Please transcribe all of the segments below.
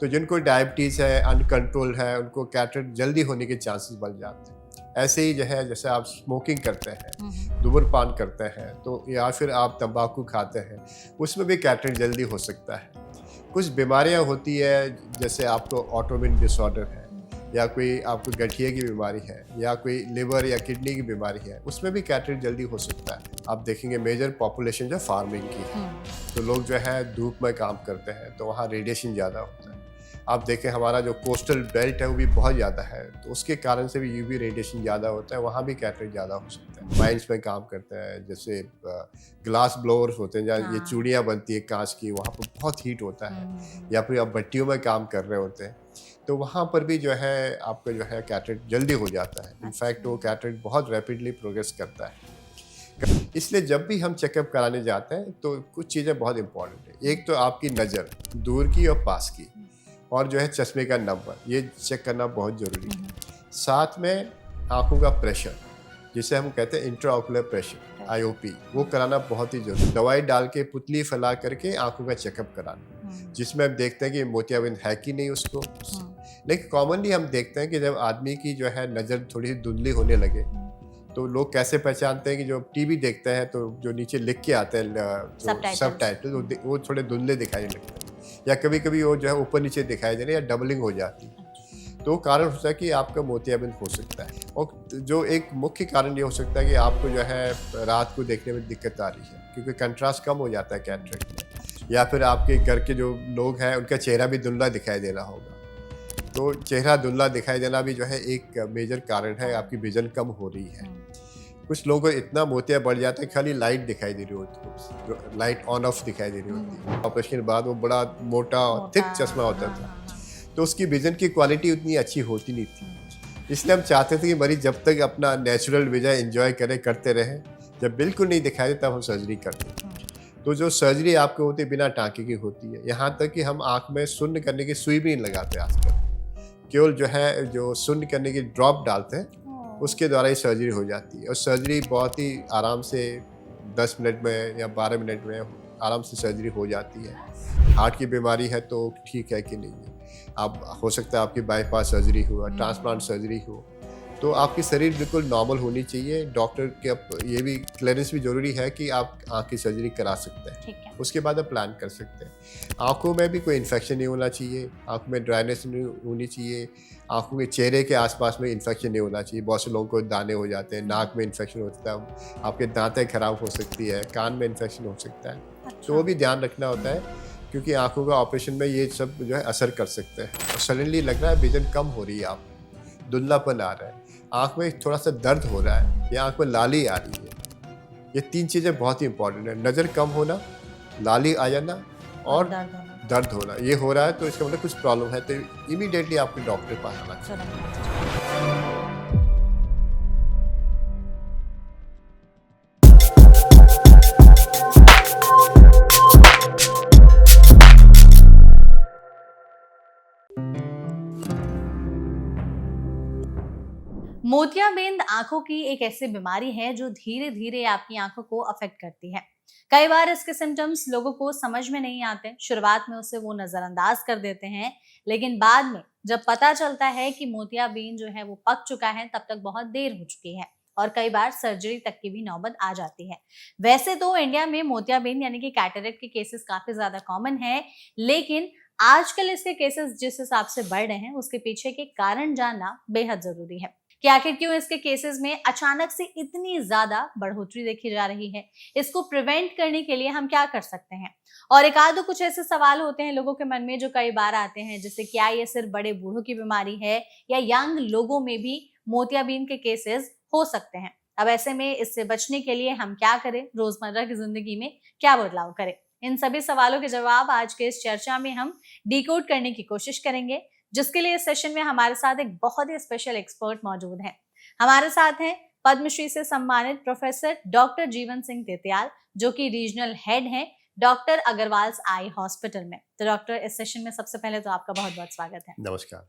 तो जिनको डायबिटीज़ है, अनकंट्रोल है, उनको कैटरेक्ट जल्दी होने के चांसेस बढ़ जाते हैं। ऐसे ही जो है, जैसे आप स्मोकिंग करते हैं, धूम्रपान करते हैं, तो या फिर आप तंबाकू खाते हैं, उसमें भी कैटरेक्ट जल्दी हो सकता है। कुछ बीमारियां होती है, जैसे आपको ऑटोइम्यून डिसऑर्डर है, या कोई आपको गठिए की बीमारी है, या कोई लिवर या किडनी की बीमारी है, उसमें भी कैटरेक्ट जल्दी हो सकता है। आप देखेंगे मेजर पॉपुलेशन जो फार्मिंग की है, तो लोग जो है धूप में काम करते हैं, तो वहाँ रेडिएशन ज़्यादा होता है। आप देखें हमारा जो कोस्टल बेल्ट है वो भी बहुत ज़्यादा है, तो उसके कारण से भी यूवी रेडिएशन ज़्यादा होता है, वहाँ भी कैटरेक्ट ज़्यादा हो सकता है। माइंस में काम करते हैं, जैसे ग्लास ब्लोअर्स होते हैं जहाँ ये चूड़ियाँ बनती है कांच की, वहाँ पर बहुत हीट होता है, या फिर आप भट्टियों में काम कर रहे होते हैं, तो वहाँ पर भी जो है आपका जो है कैटरेक्ट जल्दी हो जाता है। इनफैक्ट वो कैटरेक्ट बहुत रैपिडली प्रोग्रेस करता है। इसलिए जब भी हम चेकअप कराने जाते हैं तो कुछ चीज़ें बहुत इंपॉर्टेंट है। एक तो आपकी नज़र, दूर की और पास की, और जो है चश्मे का नंबर, ये चेक करना बहुत ज़रूरी है। साथ में आँखों का प्रेशर, जिसे हम कहते हैं इंट्राऑकुलर प्रेशर, आईओपी, वो कराना बहुत ही जरूरी है। दवाई डाल के पुतली फैला करके आँखों का चेकअप कराना, जिसमें हम देखते हैं कि मोतियाबिंद है कि नहीं उसको। लेकिन कॉमनली हम देखते हैं कि जब आदमी की जो है नज़र थोड़ी सी धुंधली होने लगे, तो लोग कैसे पहचानते हैं कि जो टीवी देखते हैं तो जो नीचे लिख के आते हैं जो सबटाइटल, वो थोड़े धुंधले दिखाई लगते हैं, या कभी कभी वो जो है ऊपर नीचे दिखाई दे रहे हैं, या डबलिंग हो जाती है। तो कारण होता है कि आपका मोतियाबिंद हो सकता है। और जो एक मुख्य कारण ये हो सकता है कि आपको जो है रात को देखने में दिक्कत आ रही है, क्योंकि कंट्रास्ट कम हो जाता है कैटरेक्ट में। या फिर आपके घर के जो लोग हैं उनका चेहरा भी धुंधला दिखाई दे रहा होगा, तो चेहरा धुंधला दिखाई देना भी जो है एक मेजर कारण है, आपकी विजन कम हो रही है। कुछ लोगों को इतना मोतिया बढ़ जाता है, खाली लाइट दिखाई दे रही होती है, जो लाइट ऑन ऑफ दिखाई दे रही होती है। ऑपरेशन के बाद वो बड़ा मोटा थिक चश्मा होता था, तो उसकी विजन की क्वालिटी उतनी अच्छी होती नहीं थी। इसलिए हम चाहते थे कि मरीज जब तक अपना नेचुरल विजन एंजॉय करते रहे, जब बिल्कुल नहीं दिखाई दे तब हम सर्जरी करते हैं। तो जो सर्जरी आपको होती है बिना टाँके की होती है, यहाँ तक कि हम आँख में शून्य करने की सुई भी नहीं लगाते आजकल, केवल जो है जो शून्य करने की ड्रॉप डालते हैं, उसके द्वारा ही सर्जरी हो जाती है। और सर्जरी बहुत ही आराम से 10 मिनट में या 12 मिनट में आराम से सर्जरी हो जाती है। हार्ट की बीमारी है तो ठीक है कि नहीं है, आप हो सकता है आपकी बाईपास सर्जरी हो, ट्रांसप्लांट सर्जरी हो, तो आपकी शरीर बिल्कुल नॉर्मल होनी चाहिए। डॉक्टर के ये भी क्लियरेंस भी ज़रूरी है कि आप आँख की सर्जरी करा सकते हैं, उसके बाद आप प्लान कर सकते हैं। आँखों में भी कोई इन्फेक्शन नहीं होना चाहिए, आँखों में ड्राइनेस नहीं होनी चाहिए, आँखों के चेहरे के आसपास में इन्फेक्शन नहीं होना चाहिए। बहुत से लोगों को दाने हो जाते हैं, नाक में इन्फेक्शन होता है, आपके दांतें खराब हो सकती है, कान में इन्फेक्शन हो सकता है, तो वो भी ध्यान रखना होता है, क्योंकि आँखों का ऑपरेशन में ये सब जो है असर कर सकते हैं। और सडनली लग रहा है विजन कम हो रही है, आप धुंधलापन आ रहा है, आँख में थोड़ा सा दर्द हो रहा है, या आँख में लाली आ रही है, ये 3 चीज़ें बहुत ही इंपॉर्टेंट है। नज़र कम होना, लाली आ जाना और दर्द होना, ये हो रहा है तो इसका मतलब कुछ प्रॉब्लम है, तो इमीडिएटली आपके डॉक्टर के पास आना चाहिए। मोतियाबिंद आंखों की एक ऐसी बीमारी है जो धीरे धीरे आपकी आंखों को अफेक्ट करती है। कई बार इसके सिम्टम्स लोगों को समझ में नहीं आते, शुरुआत में उसे वो नजरअंदाज कर देते हैं, लेकिन बाद में जब पता चलता है कि मोतियाबिंद जो है वो पक चुका है, तब तक बहुत देर हो चुकी है और कई बार सर्जरी तक की भी नौबत आ जाती है। वैसे तो इंडिया में मोतियाबिंद यानी कि कैटरेक्ट के केसेस काफी ज्यादा कॉमन है, लेकिन आजकल इसके केसेस जिस हिसाब से बढ़ रहे हैं उसके पीछे के कारण जानना बेहद जरूरी है कि आखिर क्यों इसके केसेस में अचानक से इतनी ज्यादा बढ़ोतरी देखी जा रही है। इसको प्रिवेंट करने के लिए हम क्या कर सकते हैं, और एक आध कुछ ऐसे सवाल होते हैं लोगों के मन में जो कई बार आते हैं, जैसे क्या ये सिर्फ बड़े बूढ़ों की बीमारी है या यंग लोगों में भी मोतियाबिंद के केसेस हो सकते हैं। अब ऐसे में इससे बचने के लिए हम क्या करें, रोजमर्रा की जिंदगी में क्या बदलाव करें, इन सभी सवालों के जवाब आज के इस चर्चा में हम डिकोड करने की कोशिश करेंगे, जिसके लिए इस सेशन में हमारे साथ एक बहुत ही स्पेशल एक्सपर्ट मौजूद हैं। हमारे साथ हैं पद्मश्री से सम्मानित प्रोफेसर डॉक्टर जीवन सिंह तेतियाल, जो कि रीजनल हेड हैं डॉक्टर अग्रवाल आई हॉस्पिटल में। तो डॉक्टर, इस सेशन में सबसे पहले तो आपका बहुत बहुत स्वागत है। नमस्कार।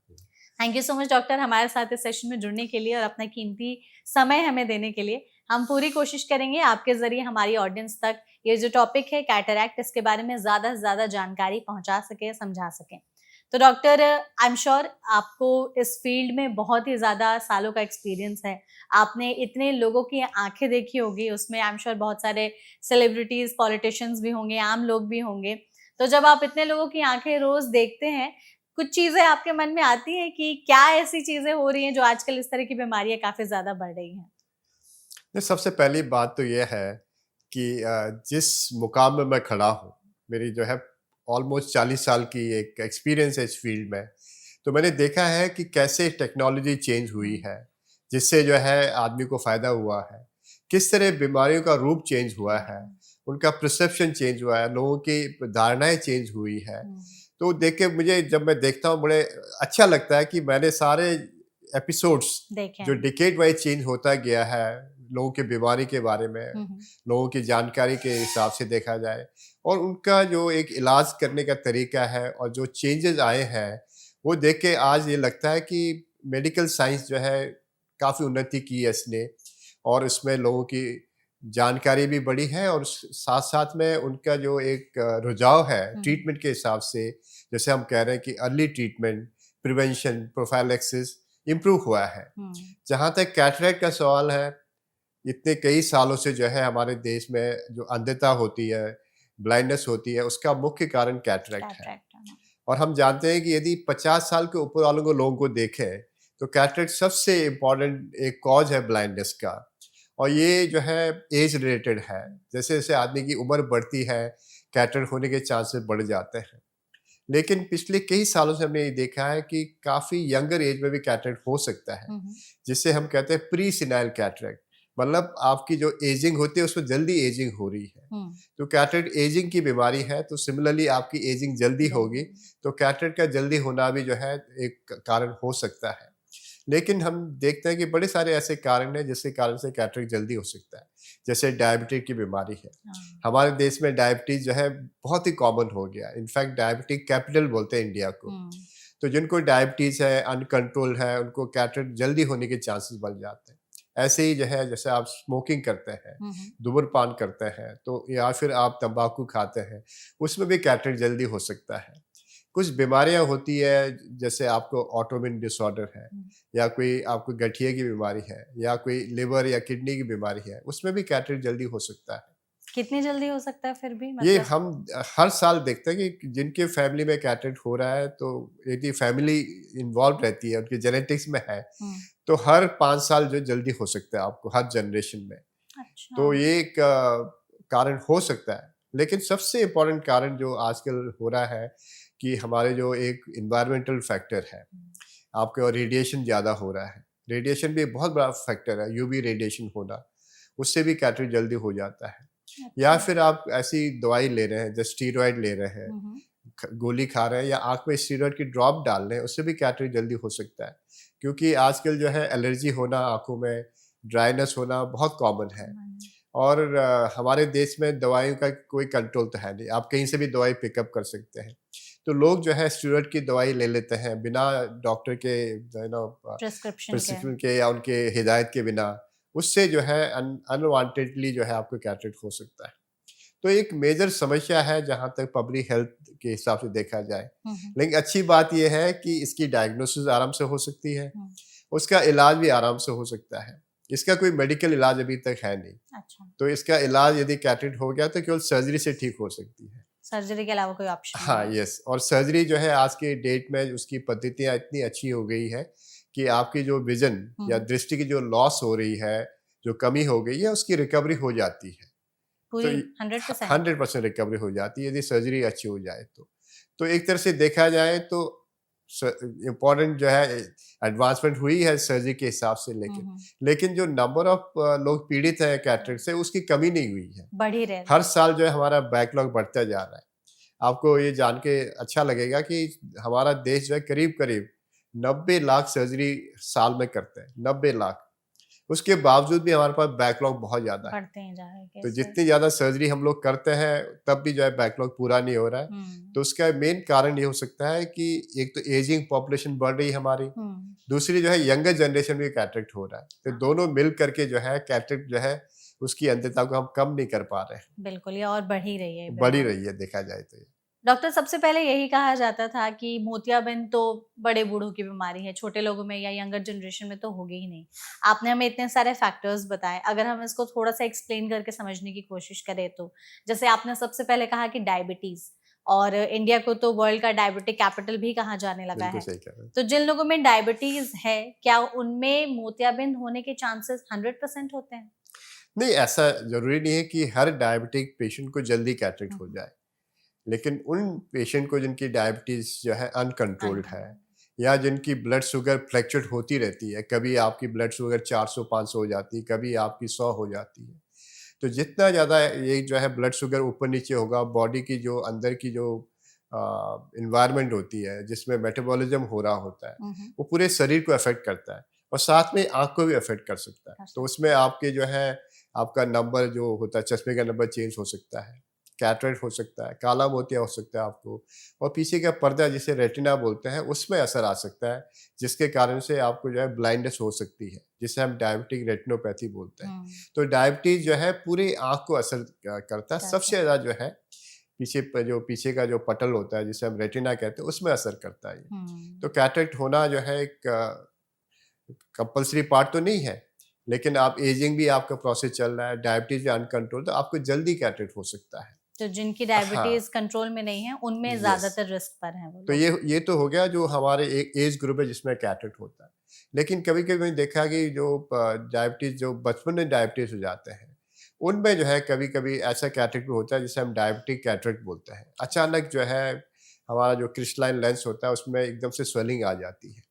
Thank you so much doctor, हमारे साथ इस सेशन में जुड़ने के लिए और अपना कीमती समय हमें देने के लिए। हम पूरी कोशिश करेंगे आपके जरिए हमारी ऑडियंस तक ये जो टॉपिक है कैटरैक्ट, इसके बारे में ज्यादा से ज्यादा जानकारी पहुंचा सके, समझा सके। तो डॉक्टर, आई एम श्योर आपको इस फील्ड में बहुत ही ज़्यादा सालों का एक्सपीरियंस है। आपने इतने लोगों की आँखें देखी होगी, उसमें आई एम श्योर बहुत सारे सेलिब्रिटीज़, पॉलिटिशियंस भी होंगे, आम लोग भी होंगे। तो जब आप इतने लोगों की आँखें रोज़ देखते हैं, कुछ चीज़ें आपके मन में आती हैं कि क्या ऐसी चीज़ें हो रही हैं जो आजकल इस तरह की बीमारियाँ काफ़ी ज़्यादा बढ़ रही हैं? सबसे पहली बात तो ये है कि जिस मुकाम में मैं खड़ा हूँ, मेरी जो है ऑलमोस्ट 40 साल की एक एक्सपीरियंस है इस फील्ड में। तो मैंने देखा है कि कैसे टेक्नोलॉजी चेंज हुई है, जिससे जो है आदमी को फ़ायदा हुआ है। किस तरह बीमारियों का रूप चेंज हुआ है, उनका परसेप्शन चेंज हुआ है, लोगों की धारणाएँ चेंज हुई है। तो देख के मुझे, जब मैं देखता हूँ, बड़े अच्छा लगता है कि मैंने सारे एपिसोड्स देखें जो हैं। डिकेड वाइज चेंज होता गया है, लोगों की बीमारी के बारे में, लोगों की जानकारी के हिसाब से देखा जाए, और उनका जो एक इलाज करने का तरीका है और जो चेंजेस आए हैं, वो देख के आज ये लगता है कि मेडिकल साइंस जो है काफ़ी उन्नति की है इसने, और इसमें लोगों की जानकारी भी बढ़ी है, और साथ साथ में उनका जो एक रुझाव है ट्रीटमेंट के हिसाब से, जैसे हम कह रहे हैं कि early treatment, prevention, prophylaxis improve हुआ है। जहाँ तक कैटरेक्ट का सवाल है, इतने कई सालों से जो है हमारे देश में जो अंधता होती है, ब्लाइंडनेस होती है, उसका मुख्य कारण कैटरेक्ट है। और हम जानते हैं कि यदि 50 साल के ऊपर वालों को, लोगों को देखें, तो कैटरेक्ट सबसे इम्पॉर्टेंट एक कॉज है ब्लाइंडनेस का, और ये जो है एज रिलेटेड है। जैसे जैसे आदमी की उम्र बढ़ती है, कैटरेक्ट होने के चांसेस बढ़ जाते हैं। लेकिन पिछले कई सालों से हमने ये देखा है कि काफ़ी यंगर एज में भी कैटरेक्ट हो सकता है, जिससे हम कहते हैं प्री सिनाइल कैटरेक्ट, मतलब आपकी जो एजिंग होती है उसमें जल्दी एजिंग हो रही है। तो कैटरेक्ट एजिंग की बीमारी है, तो सिमिलरली आपकी एजिंग जल्दी होगी, तो कैटरेक्ट का जल्दी होना भी जो है एक कारण हो सकता है। लेकिन हम देखते हैं कि बड़े सारे ऐसे कारण हैं जिसके कारण से कैटरेक्ट जल्दी हो सकता है। जैसे डायबिटीज की बीमारी है, हमारे देश में डायबिटीज जो है बहुत ही कॉमन हो गया, इनफैक्ट डायबिटिक कैपिटल बोलते हैं इंडिया को। तो जिनको डायबिटीज है, अनकंट्रोल है, उनको कैटरेक्ट जल्दी होने के चांसेस बढ़ जाते हैं। ऐसे ही जो है, जैसे आप स्मोकिंग करते हैं, धूम्रपान करते हैं, तो या फिर आप तंबाकू खाते हैं, उसमें भी कैटरेक्ट जल्दी हो सकता है। कुछ बीमारियां होती है, जैसे आपको ऑटोइम्यून डिसऑर्डर है, या कोई आपको गठिए की बीमारी है, या कोई लिवर या किडनी की बीमारी है, उसमें भी कैटरेक्ट जल्दी हो सकता है। कितनी जल्दी हो सकता है फिर भी, ये मतलब? हम हर साल देखते हैं कि जिनके फैमिली में कैटरेक्ट हो रहा है, तो यदि फैमिली इन्वॉल्व रहती है, उनके जेनेटिक्स में है, तो हर 5 साल जो जल्दी हो सकता है आपको, हर जनरेशन में। अच्छा। तो ये एक कारण हो सकता है। लेकिन सबसे इम्पोर्टेंट कारण जो आजकल हो रहा है कि हमारे जो एक इन्वायरमेंटल फैक्टर है, आपके रेडिएशन ज़्यादा हो रहा है। रेडिएशन भी एक बहुत बड़ा फैक्टर है, यूवी रेडिएशन होना, उससे भी कैटरेक्ट जल्दी हो जाता है। या अच्छा। फिर आप ऐसी दवाई ले रहे हैं, जैसे स्टीरॉयड ले रहे हैं, गोली खा रहे हैं, या आँख में स्टीरॉयड की ड्रॉप डाल रहे हैं, उससे भी कैटरेक्ट जल्दी हो सकता है। क्योंकि आजकल जो है एलर्जी होना, आँखों में ड्राइनेस होना बहुत कॉमन है। और हमारे देश में दवाइयों का कोई कंट्रोल तो है नहीं, आप कहीं से भी दवाई पिकअप कर सकते हैं। तो लोग जो है स्टीरॉयड की दवाई ले लेते हैं बिना डॉक्टर के प्रिस्क्रिप्शन के या उनके हिदायत के बिना, उससे जो है अनवांटेडली जो है आपको कैटरेक्ट हो सकता है। तो एक मेजर समस्या है जहाँ तक पब्लिक हेल्थ के हिसाब से देखा जाए। लेकिन अच्छी बात यह है कि इसकी डायग्नोसिस आराम से हो सकती है, उसका इलाज भी आराम से हो सकता है। इसका कोई मेडिकल इलाज अभी तक है नहीं। अच्छा। तो इसका इलाज यदि कैटरेक्ट हो गया तो केवल सर्जरी से ठीक हो सकती है। सर्जरी के अलावा कोई ऑप्शन हाँ, नहीं है? यस। और सर्जरी जो है आज के डेट में उसकी पद्धतियाँ इतनी अच्छी हो गई है कि आपकी जो विजन या दृष्टि की जो लॉस हो रही है, जो कमी हो गई है, उसकी रिकवरी हो जाती है। पूरी तो 100%? 100% रिकवरी हो जाती है यदि सर्जरी अच्छी हो जाए तो। तो एक तरह से देखा जाए तो इम्पोर्टेंट जो है एडवांसमेंट हुई है सर्जरी के हिसाब से, लेकिन जो नंबर ऑफ लोग पीड़ित हैं कैटरेक्ट से, उसकी कमी नहीं हुई है। बढ़ ही रहे। हर साल जो है हमारा बैकलॉग बढ़ता जा रहा है। आपको ये जान के अच्छा लगेगा कि हमारा देश जो है करीब करीब 90 लाख सर्जरी साल में करते हैं, 90 लाख। उसके बावजूद भी हमारे पास बैकलॉग बहुत ज़्यादा है। बढ़ते ही जा रहे हैं। तो जितनी ज़्यादा सर्जरी हम लोग करते हैं, तब भी जो है बैकलॉग पूरा नहीं हो रहा है। तो उसका मेन कारण ये हो सकता है कि एक तो एजिंग पॉपुलेशन बढ़ रही है हमारी, दूसरी जो है यंगर जनरेशन में कैटरेक्ट हो रहा है। तो दोनों मिल करके जो है कैटरेक्ट जो है उसकी अंधता को हम कम नहीं कर पा रहे हैं। बिल्कुल, ये और बढ़ ही रही है बढ़ ही रही है देखा जाए तो। डॉक्टर सबसे पहले यही कहा जाता था कि मोतियाबिंद तो बड़े बूढ़ों की बीमारी है, छोटे लोगों में या यंगर जनरेशन में तो होगी ही नहीं। आपने हमें इतने सारे फैक्टर्स बताए, अगर हम इसको थोड़ा-सा एक्सप्लेन करके समझने की कोशिश करें तो, जैसे आपने सबसे पहले कहा कि डायबिटीज़, और इंडिया को तो वर्ल्ड का डायबिटिक कैपिटल भी कहा जाने लगा बिल्कुल है। सही कह रहे हैं। तो जिन लोगों में डायबिटीज़ है, क्या उनमें मोतियाबिंद होने के चांसेस 100% होते हैं? नहीं, ऐसा ज़रूरी नहीं है कि हर डायबिटिक पेशेंट को जल्दी कैटरेक्ट हुँ, हो हुँ। जाए। लेकिन उन पेशेंट को जिनकी डायबिटीज़ जो है अनकंट्रोल्ड है, अनकंट्रोल। या जिनकी ब्लड शुगर फ्लक्चुएट होती रहती है, कभी आपकी ब्लड शुगर 400-500 हो जाती है, कभी आपकी 100 हो जाती है। तो जितना ज़्यादा ये जो है ब्लड शुगर ऊपर-नीचे होगा, बॉडी की जो अंदर की जो एनवायरनमेंट होती है, जिसमें मेटाबॉलिज़्म हो रहा होता है, हुँ, हुँ। वो पूरे शरीर को अफ़ेक्ट करता है और साथ में आँख को भी अफ़ेक्ट कर सकता है। कर तो सकते उसमें आपके जो है आपका नंबर जो होता है, चश्मे का नंबर चेंज हो सकता है, कैटरेक्ट हो सकता है, काला मोतिया हो सकता है आपको, और पीछे का पर्दा जिसे रेटिना बोलते हैं, उसमें असर आ सकता है, जिसके कारण से आपको जो है ब्लाइंडनेस हो सकती है, जिसे हम डायबिटिक रेटिनोपैथी बोलते हैं। हुँ, तो डायबिटीज़ जो है पूरी आँख को असर करता है। कर सबसे सकते ज़्यादा जो है पीछे का जो पटल होता है, जिसे हम रेटिना कहते हैं, उसमें असर करता है ये। हुँ, तो कैटरेक्ट होना जो है एक कंपल्सरी पार्ट तो नहीं है, लेकिन आप एजिंग भी आपका प्रोसेस चल रहा है, डायबिटीज़ भी अनकंट्रोल, तो आपको जल्दी कैटरेक्ट हो सकता है। तो जिनकी हाँ, डायबिटीज़ कंट्रोल में नहीं है, उनमें यस। ज़्यादातर रिस्क पर हैं वो तो लोग। ये तो हो गया जो हमारे एक एज ग्रुप है जिसमें कैटरेक्ट होता है। लेकिन कभी-कभी मैंने देखा कि जो डायबिटीज़ जो बचपन में डायबिटीज़ हो जाते हैं, उनमें जो है कभी-कभी ऐसा कैटरेक्ट होता है जिसे हम डायबिटिक कैटरेक्ट बोलते हैं। अचानक जो है हमारा जो क्रिस्टलाइन लेंस होता है उसमें एकदम से स्वेलिंग आ जाती है।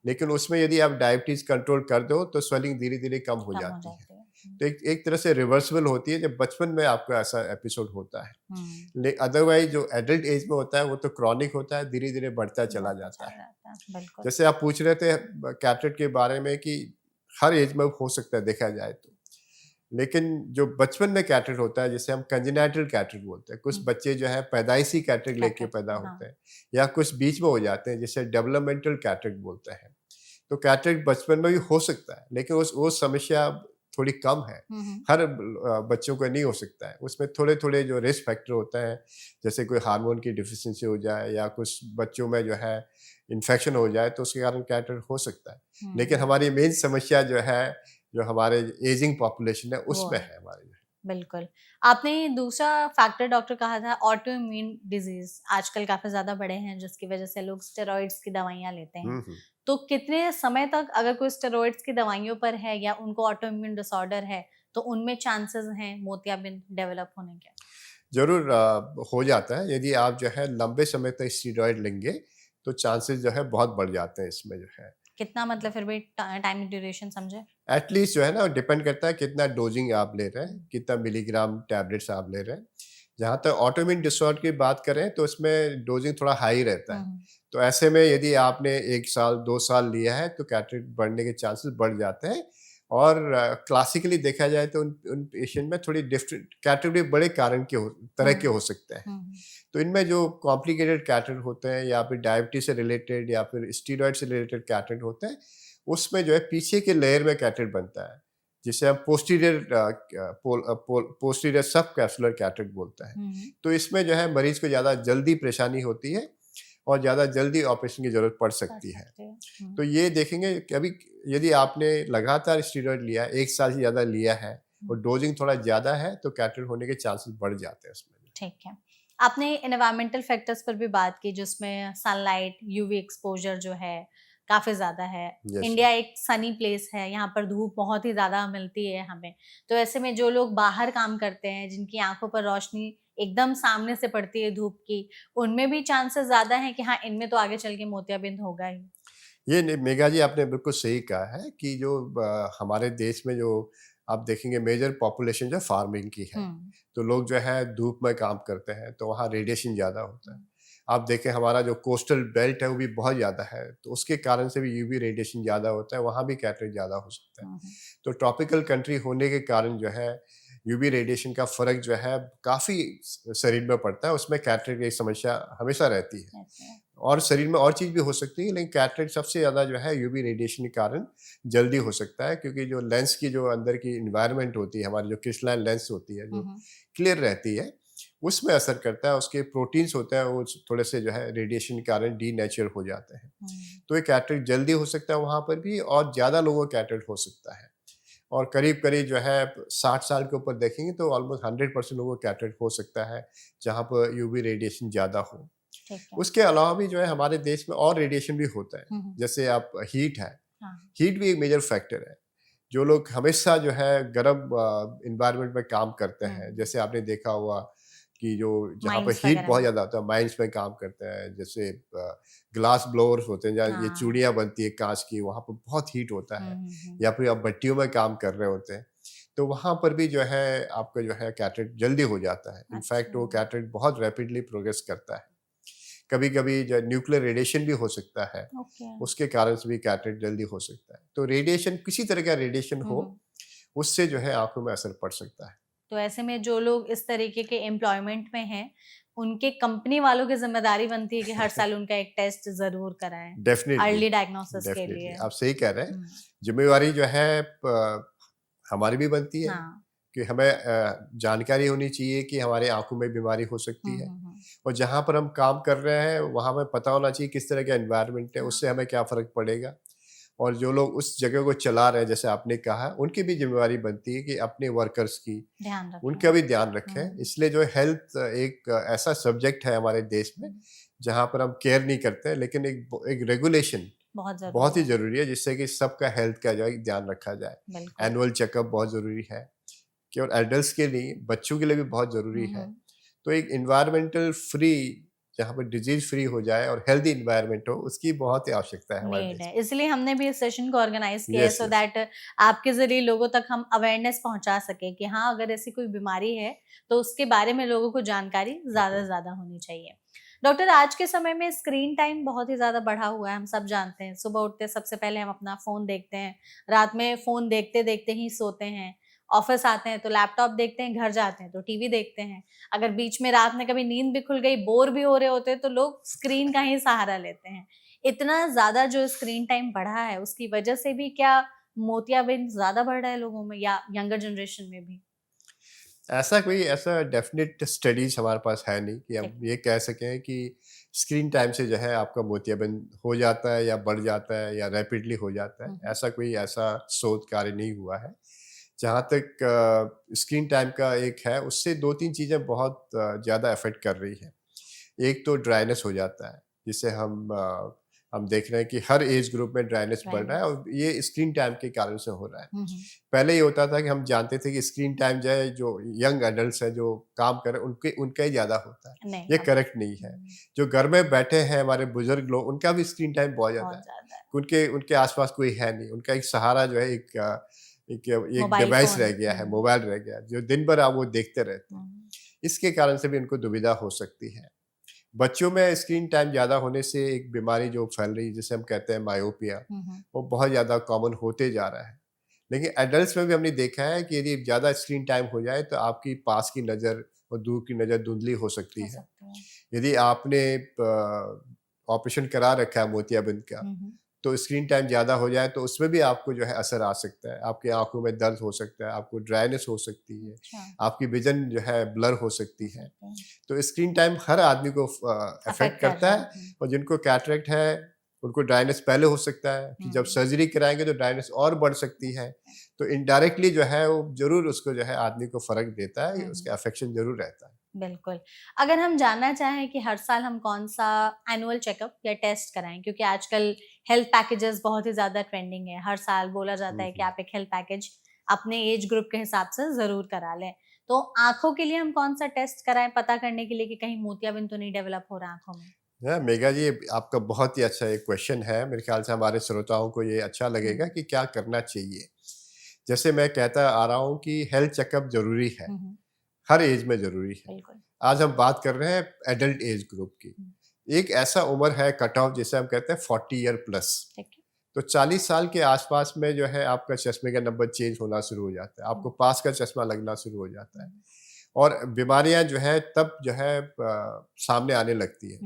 लेकिन उसमें यदि आप डायबिटीज़ कंट्रोल कर दो तो स्वेलिंग धीरे-धीरे कम हो कम हो जाती है। जाती है। तो एक एक तरह से रिवर्सिबल होती है जब बचपन में आपका ऐसा एपिसोड होता है। हुँ, ले अदरवाइज़ जो एडल्ट एज में होता है वो तो क्रॉनिक होता है, धीरे-धीरे बढ़ता चला बढ़ता जाता चला है। जाता है, बिल्कुल। जैसे आप पूछ रहे थे कैटरेक्ट के बारे में कि हर एज में हो सकता है देखा जाए तो। लेकिन जो बचपन में कैटरेक्ट होता है जिसे हम कंजेनिटल कैटरेक्ट बोलते हैं, कुछ हुँ, बच्चे जो है पैदाइशी कैटरेक्ट लेके कैटरेक्ट पैदा हाँ। होते हैं, या कुछ बीच में हो जाते हैं जिसे डेवलपमेंटल कैटरेक्ट बोलते हैं। तो कैटरेक्ट बचपन में भी हो सकता है, लेकिन उस वो समस्या थोड़ी कम है। हुँ, हुँ। हर बच्चों को नहीं हो सकता है। उसमें थोड़े-थोड़े जो रिस्क फैक्टर होते हैं, जैसे कोई हार्मोन की डिफिशिएंसी हो जाए या कुछ बच्चों में जो है इन्फेक्शन हो जाए, तो उसके कारण कैटरेक्ट हो सकता है। लेकिन हुँ, हमारी मेन समस्या जो है, जो हमारे एजिंग पॉपुलेशन है, वो उसमें है, है हमारे जो है। बिल्कुल। आपने दूसरा फैक्टर डॉक्टर कहा था ऑटो इम्यून डिज़ीज़ आजकल काफ़ी ज़्यादा बढ़े हैं, जिसकी वज़ह से लोग स्टेरॉइड्स की दवाइयाँ लेते हैं। हुँ, हुँ। तो कितने समय तक अगर कोई स्टेरॉइड्स की दवाइयों पर है या उनको ऑटो इम्यून डिसऑर्डर है, तो उनमें चांसेस हैं मोतियाबिंद डेवलप होने के? ज़रूर हो जाता है। यदि आप जो है लंबे समय तक स्टेरॉइड लेंगे, तो चांसेस जो है बहुत बढ़ जाते हैं इसमें जो है। कितना मतलब फिर भी टाइम ड्यूरेशन समझे? एट लीस्ट जो है ना डिपेंड करता है कितना डोजिंग आप ले रहे हैं, कितना मिलीग्राम टैबलेट्स आप ले रहे हैं। जहाँ तक ऑटोइम्यून डिसऑर्डर की बात करें तो उसमें डोजिंग थोड़ा हाई रहता हुँ, है। हुँ। तो ऐसे में यदि आपने 1 साल, 2 साल लिया है तो कैटरेक्ट बढ़ने के चांसेस बढ़ जाते हैं। और क्लासिकली देखा जाए तो उन उन पेशेंट में थोड़ी डिफरेंट कैटरेक्ट भी बड़े कारण के हो तरह के हुँ, हो सकते हैं। हुँ, हुँ। तो इनमें जो कॉम्प्लिकेटेड कैटरेक्ट होते हैं या फिर डायबिटीज से रिलेटेड या फिर स्टीरॉयड से रिलेटेड कैटरेक्ट होते हैं, उसमें जो है पीछे के लेयर में कैटरेक्ट बनता है, जिसे हम पोस्टीरियर सब कैप्सुलर कैटरेक्ट बोलते हैं। हुँ, हुँ। तो इसमें जो है मरीज को ज़्यादा जल्दी परेशानी होती है और ज़्यादा जल्दी ऑपरेशन की ज़रूरत पड़ कर सकती है। सकते हैं। हुँ, तो ये देखेंगे कि अभी यदि आपने लगातार स्टीरॉयड लिया, 1 साल से ज़्यादा लिया है हुँ। और डोजिंग थोड़ा ज़्यादा है, तो कैटरेक्ट होने के चांसेस बढ़ जाते हैं उसमें। ठीक है। आपने एनवायरमेंटल फैक्टर्स पर भी बात की जिसमें सनलाइट, यूवी एक्सपोज़र जो है काफ़ी ज़्यादा है। यस। इंडिया एक सनी प्लेस है, यहाँ पर धूप बहुत ही ज़्यादा मिलती है हमें। तो ऐसे में जो लोग बाहर काम करते हैं, जिनकी आँखों पर रोशनी एकदम सामने से पड़ती है धूप की, उनमें भी चांसेस ज़्यादा हैं कि हाँ, इनमें तो आगे चल के मोतियाबिंद होगा ही। मेघा जी आपने बिल्कुल सही कहा है कि जो हमारे देश में जो आप देखेंगे मेजर पॉपुलेशन जो फार्मिंग की है, हुँ। तो लोग जो है धूप में काम करते हैं तो वहाँ रेडिएशन ज़्यादा होता है। हुँ, आप देखें हमारा जो कोस्टल बेल्ट है वो भी बहुत ज़्यादा है, तो उसके कारण से भी यूवी रेडिएशन ज़्यादा होता है, वहाँ भी कैटरेक्ट ज़्यादा हो सकता है। हुँ, हुँ। तो ट्रॉपिकल कंट्री होने के कारण जो है यूवी रेडिएशन का फ़र्क जो है काफ़ी शरीर में पड़ता है, उसमें कैटरेक्ट की एक समस्या हमेशा रहती है। ऐसे है। और शरीर में और चीज़ भी हो सकती है, लेकिन कैटरेक्ट सबसे ज़्यादा जो है यूवी रेडिएशन के कारण जल्दी हो सकता है, क्योंकि जो लेंस की जो अंदर की इन्वायरमेंट होती है, हमारी जो क्रिस्टलाइन लेंस होती है हुँ, जो हुँ। क्लियर रहती है, उसमें असर करता है। उसके प्रोटीन्स होते हैं वो थोड़े से जो है रेडिएशन के कारण डीनेचर हो जाते हैं। तो ये कैटरेक्ट जल्दी हो सकता है वहाँ पर भी, और ज़्यादा लोगों को कैटरेक्ट हो सकता है। और करीब करीब जो है 60 साल के ऊपर देखेंगे तो ऑलमोस्ट 100% लोगों को कैटरेक्ट हो सकता है जहाँ पर यूवी रेडिएशन ज़्यादा हो। ठीक है। उसके अलावा भी जो है हमारे देश में और रेडिएशन भी होता है, जैसे आप हीट है, हाँ। हीट भी एक मेजर फैक्टर है। जो लोग हमेशा जो है गर्म इन्वायरमेंट में काम करते हैं, जैसे आपने देखा हुआ कि जो जहाँ पर माइंस हीट वगैरह बहुत में। ज़्यादा होता है, माइंस में काम करते हैं, जैसे ग्लास ब्लोअर्स होते हैं जहाँ ये हाँ। चूड़ियाँ बनती है कांच की, वहाँ पर बहुत हीट होता है। हम्म। या फिर आप भट्टियों में काम कर रहे होते हैं, तो वहाँ पर भी जो है आपका जो है कैटरेक्ट जल्दी हो जाता है। इनफैक्ट वो अच्छा। कैटरेक्ट बहुत रैपिडली प्रोग्रेस करता है। कभी कभी जो न्यूक्लियर रेडिएशन भी हो सकता है, ओके। उसके कारण से भी कैटरेक्ट जल्दी हो सकता है। तो रेडिएशन, किसी तरह का रेडिएशन हो, उससे जो है आंखों में असर पड़ सकता है। तो ऐसे में जो लोग इस तरीके के एम्प्लॉयमेंट में हैं, उनके कंपनी वालों की जिम्मेदारी बनती है कि हर साल उनका एक टेस्ट जरूर कराएं डेफिनेटली, अर्ली डायग्नोसिस के डेफिनेटली लिए। आप सही कह रहे हैं। हम्म। जिम्मेवारी जो है हमारी भी बनती है हाँ। कि हमें जानकारी होनी चाहिए कि हमारे आंखों में बीमारी हो सकती है, और जहाँ पर हम काम कर रहे हैं वहाँ हमें पता होना चाहिए किस तरह का एनवायरनमेंट है, हाँ। उससे हमें क्या फ़र्क पड़ेगा। और जो लोग उस जगह को चला रहे हैं, जैसे आपने कहा, उनकी भी जिम्मेवारी बनती है कि अपने वर्कर्स की, ध्यान उनका रखें। भी ध्यान रखें। इसलिए जो हेल्थ एक ऐसा सब्जेक्ट है हमारे देश में जहाँ पर हम केयर नहीं करते, लेकिन एक रेगुलेशन बहुत बहुत जरूरी ही है। ज़रूरी है, जिससे कि सबका हेल्थ का जो है ध्यान रखा जाए। बिल्कुल। एनुअल चेकअप बहुत ज़रूरी है, केवल एडल्ट्स के लिए, बच्चों के लिए भी बहुत ज़रूरी है। तो एक इन्वायरमेंटल फ्री, जहाँ पर डिजीज फ्री हो जाए और हेल्दी इन्वायरमेंट हो, उसकी बहुत ही आवश्यकता है हमारे नीड देश है, इसलिए हमने भी इस सेशन को ऑर्गेनाइज में। किया है यस सो यस, दैट आपके जरिए लोगों तक हम अवेयरनेस पहुंचा सके कि हाँ, अगर ऐसी कोई बीमारी है तो उसके बारे में लोगों को जानकारी ज्यादा से ज्यादा होनी चाहिए। डॉक्टर, आज के समय में स्क्रीन टाइम बहुत ही ज्यादा बढ़ा हुआ है, हम सब जानते हैं। सुबह उठते सबसे पहले हम अपना फोन देखते हैं, रात में फोन देखते देखते ही सोते हैं, ऑफिस आते हैं तो लैपटॉप देखते हैं, घर जाते हैं तो टीवी देखते हैं। अगर बीच में रात में कभी नींद भी खुल गई, बोर भी हो रहे होते हैं, तो लोग स्क्रीन का ही सहारा लेते हैं। इतना ज्यादा जो स्क्रीन टाइम बढ़ा है, उसकी वजह से भी क्या मोतियाबिंद ज्यादा बढ़ रहा है लोगों में या यंगर जनरेशन में भी? ऐसा डेफिनेट स्टडीज हमारे पास है नहीं कि ठीक हम है। ये कह सकें कि स्क्रीन टाइम से जो है आपका मोतियाबिंद हो जाता है या बढ़ जाता है या रैपिडली हो जाता है। ऐसा शोध कार्य नहीं हुआ है। जहाँ तक स्क्रीन टाइम का एक है, उससे दो तीन चीज़ें बहुत ज़्यादा अफेक्ट कर रही हैं। एक तो ड्राइनेस हो जाता है, जिसे हम देख रहे हैं कि हर एज ग्रुप में ड्राइनेस बढ़ रहा है, और ये स्क्रीन टाइम के कारण से हो रहा है। पहले ये होता था कि हम जानते थे कि स्क्रीन टाइम जो है, जो यंग एडल्ट्स हैं जो काम कर रहे हैं, उनका ही ज़्यादा होता है। नहीं, ये अब करेक्ट नहीं है। जो घर में बैठे हैं हमारे बुजुर्ग लोग, उनका भी स्क्रीन टाइम बहुत ज़्यादा बहुत है। ज्यादा है। उनके उनके आसपास कोई है नहीं, उनका एक सहारा जो है एक मोबाइल डिवाइस फोन। रह गया है, मोबाइल रह गया है, जो दिन भर आप वो देखते रहते हैं। इसके कारण से भी उनको दुविधा हो सकती है। बच्चों में स्क्रीन टाइम ज़्यादा होने से एक बीमारी जो फैल रही है, जिसे हम कहते हैं मायोपिया, वो बहुत ज़्यादा कॉमन होते जा रहा है। लेकिन एडल्ट्स में भी हमने देखा है कि यदि ज़्यादा स्क्रीन टाइम हो जाए तो आपकी पास की नज़र और दूर की नज़र धुंधली हो सकती हो है। सकते हैं। यदि आपने ऑपरेशन करा रखा है मोतियाबिंद का, तो स्क्रीन टाइम ज़्यादा हो जाए तो उसमें भी आपको जो है असर आ सकता है। आपकी आंखों में दर्द हो सकता है, आपको ड्राइनेस हो सकती है, अच्छा। आपकी विजन जो है ब्लर हो सकती हो है। सकते हैं। तो स्क्रीन टाइम हर आदमी को अफेक्ट अफेक्ट कर करता रहा है। है। और जिनको कैटरेक्ट है, उनको ड्राइनेस पहले हो सकता है कि जब सर्जरी कराएंगे तो ड्राइनेस और बढ़ सकती है। तो इनडायरेक्टली जो है वो जरूर उसको जो है आदमी को फर्क देता है, उसका अफेक्शन जरूर रहता है। बिल्कुल। अगर हम जानना चाहें कि हर साल हम कौन-सा एनुअल चेकअप या टेस्ट कराएँ, क्योंकि आजकल हेल्थ पैकेजेज़ बहुत ही ज़्यादा ट्रेंडिंग है। हर साल बोला जाता है कि आप एक हेल्थ पैकेज अपने एज ग्रुप के हिसाब से ज़रूर करा लें। तो आँखों के लिए हम कौन-सा टेस्ट कराएँ पता करने के लिए कि कहीं मोतियाबिंद तो नहीं डेवलप हो रहा आँखों में? हाँ, मेघा जी, आपका बहुत ही अच्छा एक क्वेश्चन है। मेरे ख्याल से हमारे श्रोताओं को ये अच्छा लगेगा कि क्या करना चाहिए। जैसे मैं कहता आ रहा हूँ कि हेल्थ चेकअप ज़रूरी है, हर एज में ज़रूरी है। बिल्कुल। आज हम बात कर रहे हैं एडल्ट एज ग्रुप की। एक ऐसा उम्र है कट ऑफ, जिसे हम कहते हैं 40 ईयर प्लस। ठीक है। तो 40 साल के आसपास में जो है आपका चश्मे का नंबर चेंज होना शुरू हो जाता है, आपको पास का चश्मा लगना शुरू हो जाता है। और बीमारियां जो है तब जो है सामने आने लगती है।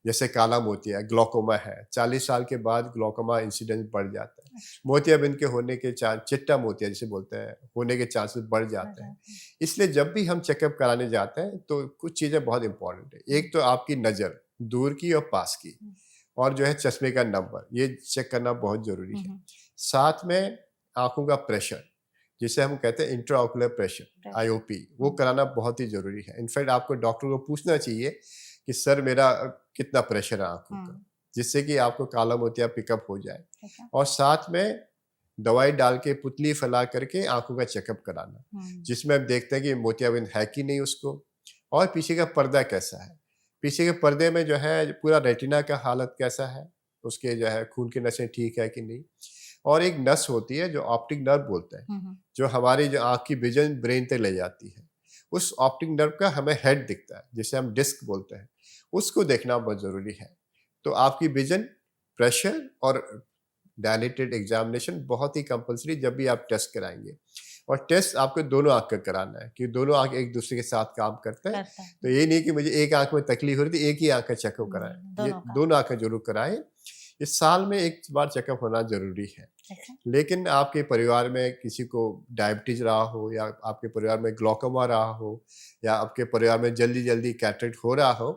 जैसे काला मोतिया, ग्लोकोमा है, 40 साल के बाद ग्लोकोमा इंसिडेंस बढ़ जाता है। मोतियाबिंद के होने के चांस, चिट्टा मोतिया जिसे बोलते हैं, होने के चांसेस बढ़ जाते हैं। इसलिए जब भी हम चेकअप कराने जाते हैं तो कुछ चीज़ें बहुत इंपॉर्टेंट है। एक तो आपकी नज़र, दूर की और पास की, और जो है चश्मे का नंबर, ये चेक करना बहुत ज़रूरी है। साथ में आंखों का प्रेशर, जिसे हम कहते हैं इंट्राओकुलर प्रेशर, IOP, वो कराना बहुत ही ज़रूरी है। इनफैक्ट आपको डॉक्टर को पूछना चाहिए कि सर मेरा कितना प्रेशर है आंखों का, जिससे कि आपको काला मोतिया पिकअप हो जाए। और साथ में दवाई डाल के पुतली फैला करके आंखों का चेकअप कराना, जिसमें हम देखते हैं कि मोतियाबिंद है कि नहीं उसको, और पीछे का पर्दा कैसा है, पीछे के पर्दे में जो है पूरा रेटिना का हालत कैसा है, उसके जो है खून की नसें ठीक है कि नहीं। और एक नस होती है जो ऑप्टिक नर्व बोलते हैं, जो हमारी जो आँख की विजन ब्रेन तक ले जाती है। उस ऑप्टिक नर्व का हमें हेड दिखता है, जिसे हम डिस्क बोलते हैं, उसको देखना बहुत ज़रूरी है। तो आपकी विजन, प्रेशर और डायलेटेड एग्जामिनेशन बहुत ही कंपलसरी जब भी आप टेस्ट कराएंगे। और टेस्ट आपको दोनों आँख का कराना है, क्योंकि दोनों आँख एक दूसरे के साथ काम करते हैं। तो ये नहीं कि मुझे एक आँख में तकलीफ हो रही थी, एक ही आँख का चेकअप कराएं, ये दोनों आँखें जरूर कराएं। इस साल में एक बार चेकअप होना जरूरी है। लेकिन आपके परिवार में किसी को डायबिटीज रहा हो, या आपके परिवार में ग्लोकोमा रहा हो, या आपके परिवार में जल्दी जल्दी कैटरेक्ट हो रहा हो,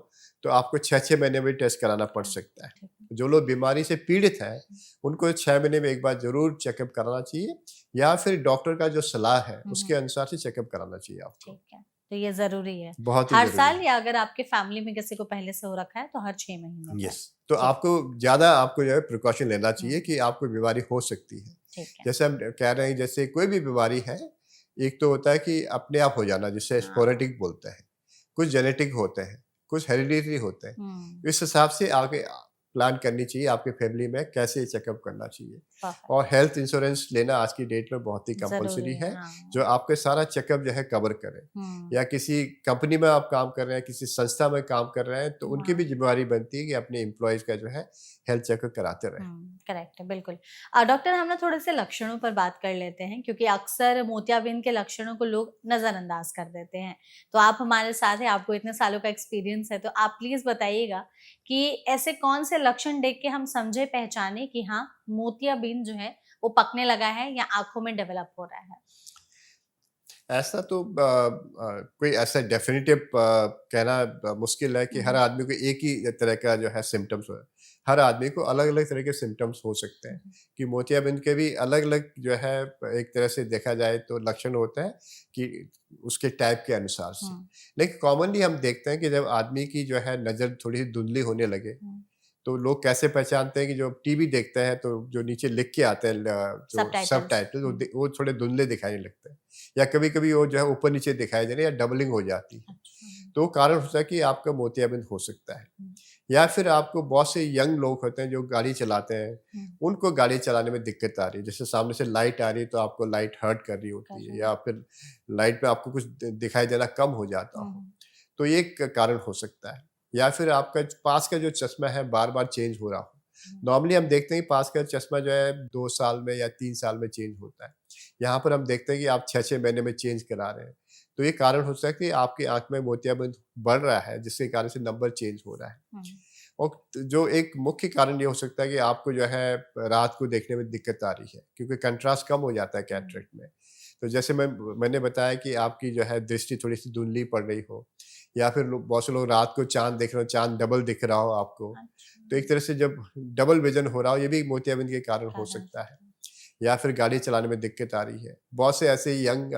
तो आपको 6-6 महीने में टेस्ट कराना पड़ सकता है। जो लोग बीमारी से पीड़ित हैं उनको 6 महीने में एक बार जरूर चेकअप कराना चाहिए, या फिर डॉक्टर का जो सलाह है उसके अनुसार से चेकअप कराना चाहिए आपको। तो ये जरूरी है बहुत ही हर साल, या अगर आपके फैमिली में किसी को पहले से हो रखा है तो हर 6 महीने में। यस, तो आपको ज्यादा आपको जो है प्रिकॉशन लेना चाहिए कि आपको बीमारी हो सकती है। जैसे हम कह रहे हैं, जैसे कोई भी बीमारी है, एक तो होता है कि अपने आप हो जाना, जिसे स्पोरेटिक बोलते हैं, कुछ जेनेटिक होते हैं, कुछ हेरिडिटरी होते हैं। इस हिसाब से आगे प्लान करनी चाहिए आपके फैमिली में कैसे चेकअप करना चाहिए। और हेल्थ इंश्योरेंस लेना आज की डेट में बहुत ही कंपलसरी है, जो आपके सारा चेकअप जो है कवर करे। या किसी कंपनी में आप काम कर रहे हैं, किसी संस्था में काम कर रहे हैं, तो उनकी भी जिम्मेवारी बनती है कि अपने एम्प्लॉयज का जो है हेल्थ चेकअप कराते रहे। करेक्ट है, बिल्कुल। डॉक्टर, हम ना थोड़े से लक्षणों पर बात कर लेते हैं, क्योंकि अक्सर मोतियाबिंद के लक्षणों को लोग नजरअंदाज कर देते हैं। तो आप हमारे साथ हैं, आपको इतने सालों का एक्सपीरियंस है, तो आप प्लीज बताइएगा कि ऐसे कौन से लक्षण देख के हम समझे, पहचाने कि हाँ मोतियाबिंद जो है वो पकने लगा है या आंखों में डेवलप हो रहा है। ऐसा तो कोई ऐसा डेफिनेटिव कहना मुश्किल है कि हर आदमी को एक ही तरह का जो है सिम्टम्स हो। हर आदमी को अलग अलग तरह के सिम्टम्स हो सकते हैं, कि मोतियाबिंद के भी अलग अलग जो है एक तरह से देखा जाए तो लक्षण होते हैं कि उसके टाइप के अनुसार से। लेकिन कॉमनली हम देखते हैं कि जब आदमी की जो है नज़र थोड़ी सी धुंधली होने लगे, तो लोग कैसे पहचानते हैं कि जो टीवी देखते हैं तो जो नीचे लिख के आते हैं जो सब टाइटल वो थोड़े धुंधले दिखाई लगते हैं, या कभी कभी वो जो है ऊपर नीचे दिखाई दे रहे हैं, या डबलिंग हो जाती है। तो कारण होता है कि आपका मोतियाबिंद हो सकता है। या फिर आपको बहुत से यंग लोग होते हैं जो गाड़ी चलाते हैं, उनको गाड़ी चलाने में दिक्कत आ रही है, जैसे सामने से लाइट आ रही है तो आपको लाइट हर्ट कर रही होती है, या फिर लाइट में आपको कुछ दिखाई देना कम हो जाता हो, तो ये कारण हो सकता है। या फिर आपका पास का जो चश्मा है बार बार चेंज हो रहा हो। नॉर्मली हम देखते हैं कि पास का चश्मा जो है 2 साल में या 3 साल में चेंज होता है, यहाँ पर हम देखते हैं कि आप 6-6 महीने में चेंज करा रहे हैं। तो ये कारण हो सकता है कि आपकी आंख में मोतियाबिंद बढ़ रहा है, जिसके कारण से नंबर चेंज हो रहा है। और जो एक मुख्य कारण ये हो सकता है कि आपको जो है रात को देखने में दिक्कत आ रही है, क्योंकि कंट्रास्ट कम हो जाता है कैटरेक्ट में। तो जैसे मैंने बताया कि आपकी जो है दृष्टि थोड़ी सी धुंधली पड़ रही हो, या फिर बहुत से लोग रात को चांद देख रहे हो, चांद डबल दिख रहा हो आपको, तो एक तरह से जब डबल विजन हो रहा हो, ये भी मोतियाबिंद के कारण हो सकता है। या फिर गाड़ी चलाने में दिक्कत आ रही है। बहुत से ऐसे यंग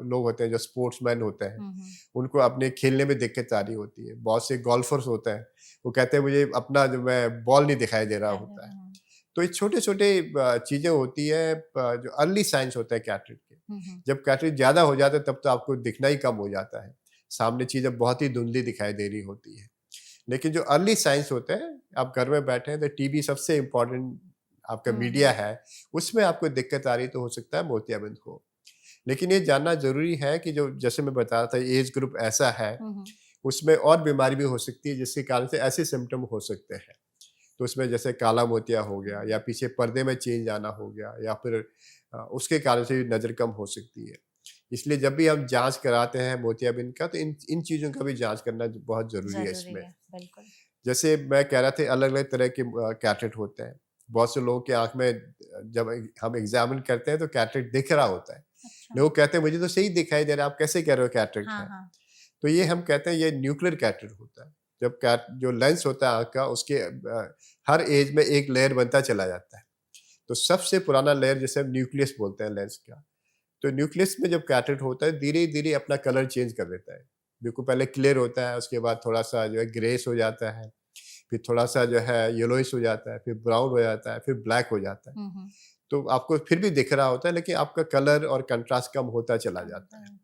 लोग होते हैं जो स्पोर्ट्समैन होते हैं, उनको अपने खेलने में दिक्कत आ रही होती है। बहुत से गोल्फर्स होते हैं, वो कहते हैं मुझे अपना जो मैं बॉल नहीं दिखाई दे रहा होता है। तो ये छोटे छोटे चीज़ें होती है जो अर्ली साइंस होता है कैटरेक्ट के। जब कैटरेक्ट ज़्यादा हो जाता है तब तो आपको दिखना ही कम हो जाता है, सामने चीज़ें बहुत ही धुंधली दिखाई दे रही होती है। लेकिन जो अर्ली साइंस होते हैं, आप घर में बैठे हैं तो टीवी सबसे इम्पोर्टेंट आपका मीडिया है, उसमें आपको दिक्कत आ रही तो हो सकता है मोतियाबिंद हो। लेकिन ये जानना जरूरी है कि जो जैसे मैं बता रहा था एज ग्रुप ऐसा है, उसमें और बीमारी भी हो सकती है जिसके कारण से ऐसे सिम्टम हो सकते हैं। तो उसमें जैसे काला मोतिया हो गया, या पीछे पर्दे में चेंज आना हो गया, या फिर उसके कारण से नज़र कम हो सकती है। इसलिए जब भी हम जांच कराते हैं मोतियाबिंद का, तो इन इन चीज़ों का भी जांच करना बहुत ज़रूरी है जरूरी इसमें। है, बिल्कुल। जैसे मैं कह रहा था, अलग अलग तरह के कैटरेक्ट होते हैं। बहुत से लोगों की आंख में जब हम एग्जामिन करते हैं तो कैटरेक्ट दिख रहा होता है। अच्छा। लोग कहते हैं मुझे तो सही दिखाई दे रहा है, आप कैसे कह रहे हो कैटरेक्ट हाँ है? हाँ। तो ये हम कहते हैं ये न्यूक्लियर कैटरेक्ट होता है। जब कैट जो लेंस होता है आंख का, उसके हर एज में एक लेयर बनता चला जाता है। तो सबसे पुराना लेयर जिसे हम न्यूक्लियस बोलते हैं लेंस का, तो न्यूक्लियस में जब कैटरेक्ट होता है धीरे धीरे अपना कलर चेंज कर देता है। बिल्कुल पहले क्लियर होता है, उसके बाद थोड़ा सा जो है ग्रेस हो जाता है, फिर थोड़ा सा जो है येलोइश हो जाता है, फिर ब्राउन हो जाता है, फिर ब्लैक हो जाता है। हम्म। तो आपको फिर भी दिख रहा होता है, लेकिन आपका कलर और कंट्रास्ट कम होता चला कम जाता होता है। है।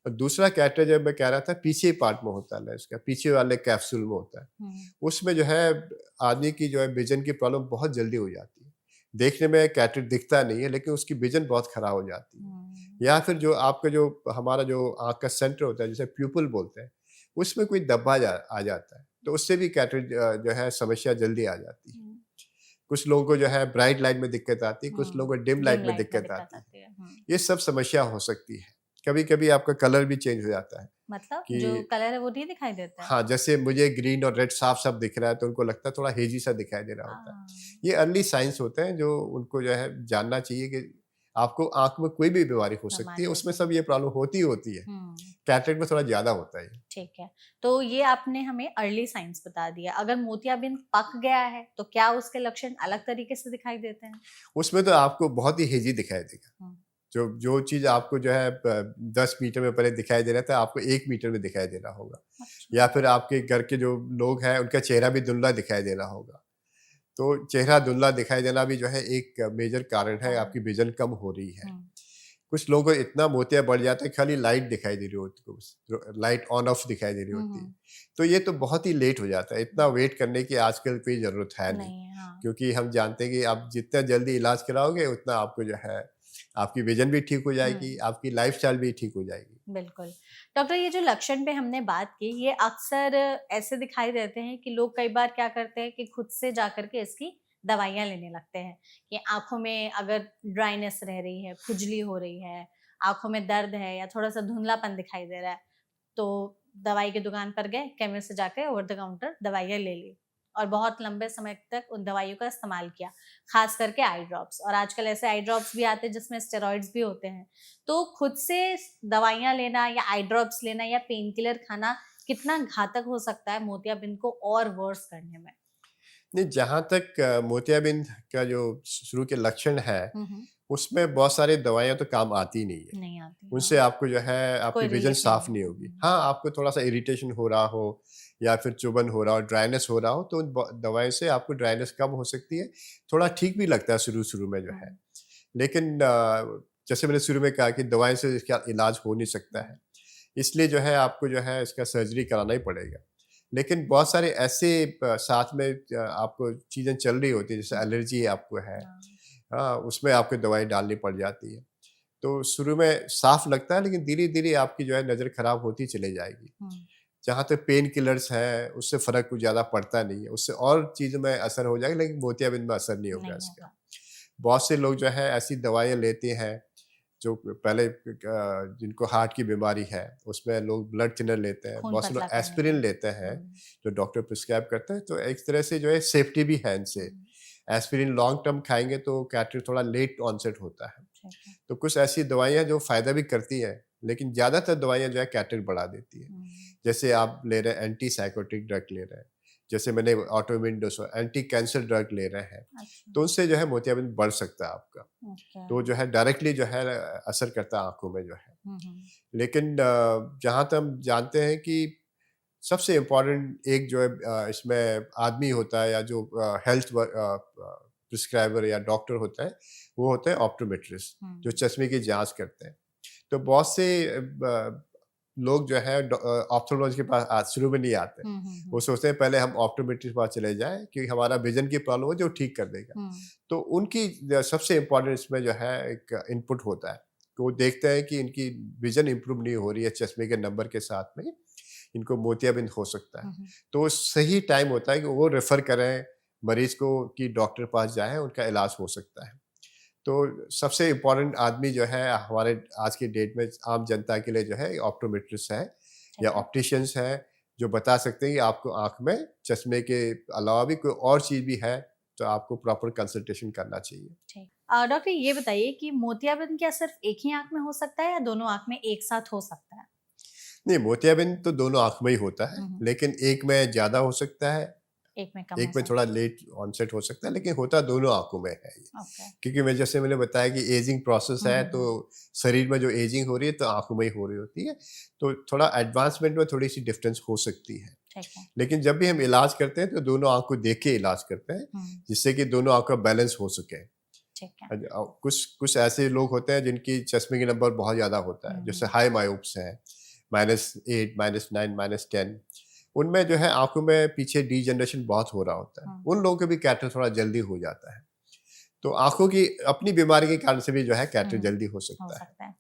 और दूसरा कैरेक्टर जब मैं कह रहा था, पीछे पार्ट में होता है इसका, पीछे वाले कैप्सूल में होता है। हम्म। उसमें जो है आदमी की जो है विजन की प्रॉब्लम बहुत जल्दी हो जाती है। देखने में कैरेक्टर दिखता नहीं है, लेकिन उसकी विजन बहुत खराब हो जाती है। या फिर जो आपका जो हमारा जो आँख का सेंटर होता है, जिसे प्यूपिल बोलते हैं, उसमें कोई धब्बा आ जाता है, तो उससे भी कैरेक्टर जो है समस्या जल्दी आ जाती है। हम्म। कुछ लोगों को जो है ब्राइट लाइट में दिक्कत आती है, कुछ लोगों को डिम डिम लाइट में लाइट में दिक्कत दिक्कत आती है। आती है। ये सब समस्या हो सकती है। कभी-कभी आपका कलर भी चेंज हो जाता है मतलब जो कि कलर है वो नहीं दिखाई देता है? हाँ, जैसे मुझे ग्रीन और रेड साफ-साफ दिख रहा है, तो उनको लगता है थोड़ा हेज़ी सा दिखाई दे रहा होता है। हाँ। ये अर्ली साइन्स होते हैं जो उनको जो है जानना चाहिए कि आपको आँख में कोई भी बीमारी हो सकती बीमारी है, हो उसमें सकती सब ये प्रॉब्लम होती ही होती है। है। कैटरेक्ट में थोड़ा ज़्यादा होता है ये। ठीक है। तो ये आपने हमें अर्ली साइंस बता दिया। अगर मोतियाबिंद पक गया है तो क्या उसके लक्षण अलग तरीके से दिखाई देते हैं? उसमें तो आपको बहुत ही हेज़ी दिखाई देगा। हुँ। जो जो चीज़ आपको जो है 10 मीटर में पहले दिखाई दे रहा था, आपको 1 मीटर में दिखाई दे रहा होगा। अच्छा। या फिर आपके घर के जो लोग हैं, उनका चेहरा भी धुंधला दिखाई दे रहा होगा। तो चेहरा धुंधला दिखाई देना भी जो है एक मेजर कारण है, कारण। आपकी विज़न कम हो रही है। हुँ। कुछ लोगों को इतना मोतिया बढ़ जाता है, खाली लाइट दिखाई दे रही होती है, बस लाइट ऑन ऑफ दिखाई दे रही हुँ, होती है। हुँ। तो ये तो बहुत ही लेट हो जाता है, इतना वेट करने की आजकल कोई ज़रूरत है नहीं। नहीं है, हाँ। क्योंकि हम जानते हैं कि आप जितना जल्दी इलाज कराओगे, उतना आपको जो है आपकी विज़न भी ठीक हो जाएगी, हुँ। आपकी लाइफ़स्टाइल भी ठीक हो जाएगी। बिल्कुल। डॉक्टर, ये जो लक्षण पे हमने बात की, ये अक्सर ऐसे दिखाई देते हैं कि लोग कई बार क्या करते हैं कि खुद से जाकर के इसकी दवाइयाँ लेने लगते हैं कि आँखों में अगर ड्राइनेस रह रही है, खुजली हो रही है, आँखों में दर्द है या थोड़ा-सा धुंधलापन दिखाई दे रहा है, तो दवाई की दुकान पर गए, केमिस्ट से जाके ओवर द काउंटर दवाइयाँ ले ली और बहुत लंबे समय तक उन दवाइयों का इस्तेमाल किया, खास करके आई ड्रॉप्स। और आजकल ऐसे आई ड्रॉप्स भी आते हैं जिसमें स्टेरॉइड्स भी होते हैं। तो खुद से दवाइयाँ लेना या आई ड्रॉप्स लेना या पेन किलर खाना कितना घातक हो सकता है मोतियाबिंद को और वर्स करने में? नहीं, जहाँ तक मोतियाबिंद का जो शुरू के लक्षण है, हुँ। उसमें बहुत सारी दवाइयाँ तो काम आती नहीं है। नहीं आती, उनसे हाँ। आपको जो है आपकी कोई विज़न रिलीफ नहीं साफ़ है। नहीं होगी। हाँ, आपको थोड़ा-सा इरिटेशन हो रहा हो या फिर चुभन हो रहा हो, ड्राइनेस हो रहा हो, तो उन ब दवाई से आपको ड्राइनेस कम हो सकती है। थोड़ा ठीक भी लगता है शुरू-शुरू में जो है। हुँ, लेकिन जैसे मैंने शुरू में कहा कि दवाई से इसका इलाज हो नहीं सकता हुँ। है। इसलिए जो है आपको जो है इसका सर्जरी कराना ही पड़ेगा। लेकिन बहुत सारे ऐसे साथ में आपको चीज़ें चल रही होती हैं, जैसे हुँ। एलर्जी आपको है, हाँ। हाँ, उसमें आपको दवाई डालनी पड़ जाती है। तो शुरू में साफ लगता है, लेकिन धीरे-धीरे आपकी जो है नज़र खराब होती चली जाएगी। हुँ। जहाँ तक पेन किलर्स है, उससे फ़र्क कुछ ज़्यादा पड़ता नहीं है, उससे और चीज़ों में असर हो जाएगा, लेकिन मोतियाबिंद में असर नहीं होगा नहीं इसका। होगा। बहुत से लोग जो है ऐसी दवाइयाँ लेते हैं, जो पहले जिनको हार्ट की बीमारी है, उसमें लोग ब्लड थिनर लेते हैं, खून बहुत से लोग पतला करने के एस्पिरिन लिए। लेते हैं, हुँ, जो डॉक्टर प्रिस्क्राइब करते हैं, तो एक तरह से जो है सेफ्टी भी है इनसे। हुँ। एस्पिरिन लॉन्ग टर्म खाएँगे तो कैटरेक्ट थोड़ा लेट ऑनसेट होता है। ठीक है। तो कुछ ऐसी दवाइयाँ जो फ़ायदा भी करती हैं, लेकिन ज़्यादातर दवाइयाँ जो है कैटरेक्ट बढ़ा देती हैं। हुँ। जैसे आप ले रहे हैं एंटी साइकोटिक ड्रग ले रहे हैं, जैसे मैंने ऑटोइम्यून एंटी कैंसर ड्रग ले रहे हैं, अच्छा। तो उनसे जो है मोतियाबिंद बढ़ सकता है आपका। ओके। तो जो है डायरेक्टली जो है असर करता है आँखों में जो है। हुँ, हुँ। लेकिन जहाँ तक हम जानते हैं कि सबसे इम्पोर्टेंट एक जो है इसमें आदमी होता है या जो हेल्थ प्रिस्क्राइबर या डॉक्टर होता है, वो होता है ऑप्टोमेट्रिस्ट, जो हुँ। चश्मे की जाँच करते हैं। तो बहुत से लोग जो है ऑप्थेल्मोलॉजिस्ट के पास शुरू में नहीं आते। हुँ, हुँ, वो हुँ। सोचते हैं पहले हम ऑप्टोमेट्रिस्ट के पास चले जाएँ, क्योंकि हमारा विज़न की प्रॉब्लम है जो ठीक कर देगा। हुँ। तो उनकी सबसे इम्पोर्टेंट इसमें जो है एक इनपुट होता है, कि वो देखते हैं कि इनकी विज़न इम्प्रूव नहीं हो रही है चश्मे के नंबर के साथ में, इनको मोतियाबिंद हो सकता है। हुँ, हुँ। तो सही टाइम होता है कि वो रेफ़र करें मरीज़ को कि डॉक्टर के पास जाएँ, उनका इलाज हो सकता है। तो सबसे इम्पोर्टेंट आदमी जो है हमारे आज की डेट में आम जनता के लिए जो है ऑप्टोमेट्रिस्ट है या ठीक है। ऑप्टिशियंस है, जो बता सकते हैं कि आपको आँख में चश्मे के अलावा भी कोई और चीज़ भी है, तो आपको प्रॉपर कंसल्टेशन करना चाहिए। ठीक। डॉक्टर ये बताइए कि मोतियाबिंद क्या सिर्फ एक ही आँख में हो सकता है या दोनों आँख में एक साथ हो सकता है? नहीं, मोतियाबिंद तो दोनों आँख में ही होता है, हुँ, हुँ। लेकिन एक में ज़्यादा हो सकता है, एक में कम हो एक में सकता थोड़ा लेट ऑनसेट हो सकता है, लेकिन होता दोनों आँखों में है ये। है। ओके। क्योंकि जैसे मैंने बताया कि एजिंग प्रोसेस हुँ, है, हुँ, हुँ। तो शरीर में जो एजिंग हो रही है तो आँखों में ही हो रही होती है, तो थोड़ा एडवांसमेंट में थोड़ी-सी डिफरेंस हो सकती है। ठीक है। लेकिन जब भी हम इलाज करते हैं तो दोनों आँख को देख के इलाज करते हैं, हुँ, जिससे कि दोनों आँख का बैलेंस हो सके। ठीक है। कुछ कुछ ऐसे लोग होते हैं जिनकी चश्मे के नंबर बहुत ज़्यादा होता है, हुँ, जैसे हुँ। हाई मायोप्स हैं, -8, -9, -10, उनमें जो है आँखों में पीछे डीजनरेशन बहुत हो रहा होता है। हुँ, उन लोगों को भी कैटरेक्ट थोड़ा जल्दी हो जाता है। तो आँखों की अपनी बीमारी के कारण से भी जो है कैटरेक्ट हुँ, जल्दी हो हो सकता है। सकता है।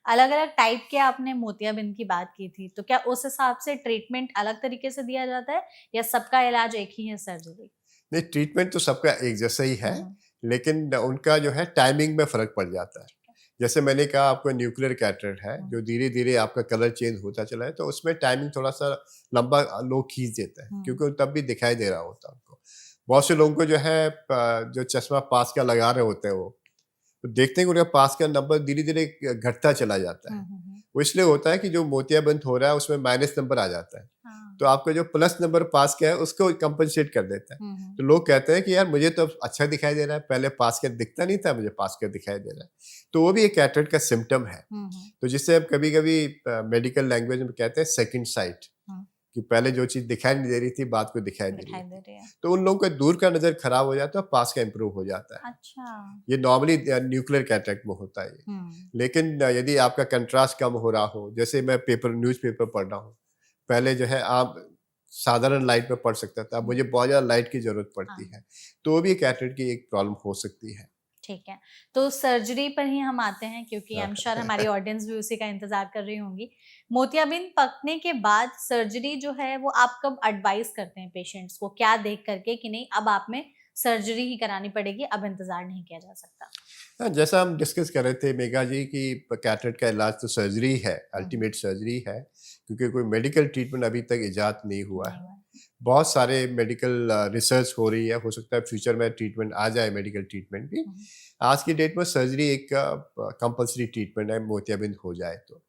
अलग-अलग टाइप के आपने मोतियाबिंद की बात की थी, तो क्या उस हिसाब से ट्रीटमेंट अलग तरीके से दिया जाता है या सबका इलाज एक ही है सर्जरी? नहीं, ट्रीटमेंट तो सबका एक जैसा ही है, हुँ, हुँ। लेकिन उनका जो है टाइमिंग में फ़र्क पड़ जाता है। ठीक है। जैसे मैंने कहा आपको न्यूक्लियर कैटरेक्ट है, हुँ, जो धीरे-धीरे आपका कलर चेंज होता चला है, तो उसमें टाइमिंग थोड़ा-सा लंबा लोग खींच देते हैं, हुँ, क्योंकि तब भी दिखाई दे रहा होता है उनको। बहुत से लोगों को जो है जो चश्मा पास का लगा रहे होते हैं वो, तो देखते हैं कि उनका पास का नंबर धीरे-धीरे घटता चला जाता हुँ, है। हुँ, हुँ। वो इसलिए होता है कि जो मोतियाबिंद हो रहा है उसमें माइनस नंबर आ जाता है। हाँ। तो आपका जो प्लस नंबर पास का है उसको कंपनसेट कर देता है। हुँ, हुँ। तो लोग कहते हैं कि यार मुझे तो अब अच्छा दिखाई दे रहा है, पहले पास का दिखता नहीं था, मुझे पास का दिखाई दे रहा है। तो वो भी एक कैटरेक्ट का सिम्पटम है। हुँ, हुँ। तो जिससे हम कभी-कभी मेडिकल लैंग्वेज में कहते हैं सेकंड साइट, हुँ। कि पहले जो चीज़ दिखाई नहीं दे रही थी, बाद को दिखाई दे रही दिखाई दे थी। रही है। तो उन लोगों का दूर का नज़र खराब हो जाता है और पास का इम्प्रूव हो जाता है। अच्छा। ये नॉर्मली न्यूक्लियर कैटरेक्ट में होता है ये। हुँ। लेकिन यदि आपका कंट्रास्ट कम हो रहा हो, जैसे मैं न्यूज़पेपर पढ़ रहा हूँ, पहले जो है आप साधारण लाइट में पढ़ सकता था, अब हुँ। मुझे बहुत ज़्यादा लाइट की ज़रूरत पड़ती हाँ। है, तो वो भी कैटरेक्ट की एक प्रॉब्लम हो सकती है। ठीक है। तो सर्जरी पर ही हम आते हैं क्योंकि आई हाँ। एम श्योर हमारी ऑडियंस भी उसी का इंतज़ार कर रही होंगी। मोतियाबिंद पकने के बाद सर्जरी जो है वो आप कब एडवाइस करते हैं पेशेंट्स को? क्या देख कर के कि नहीं अब आप में सर्जरी ही करानी पड़ेगी, अब इंतज़ार नहीं किया जा सकता? हाँ, जैसा हम डिस्कस कर रहे थे मेघा जी कि कैटरेक्ट का इलाज तो सर्जरी है, हुँ, हुँ। अल्टीमेट सर्जरी है, क्योंकि कोई मेडिकल ट्रीटमेंट अभी तक इजाद नहीं हुआ नहीं है। हुआ। बहुत सारे मेडिकल रिसर्च हो रही है, हो सकता है फ्यूचर में ट्रीटमेंट आ जाए, मेडिकल ट्रीटमेंट भी। हुँ, हुँ। आज की डेट में सर्जरी एक कंपल्सरी ट्रीटमेंट है, मोतियाबिंद हो जाए तो।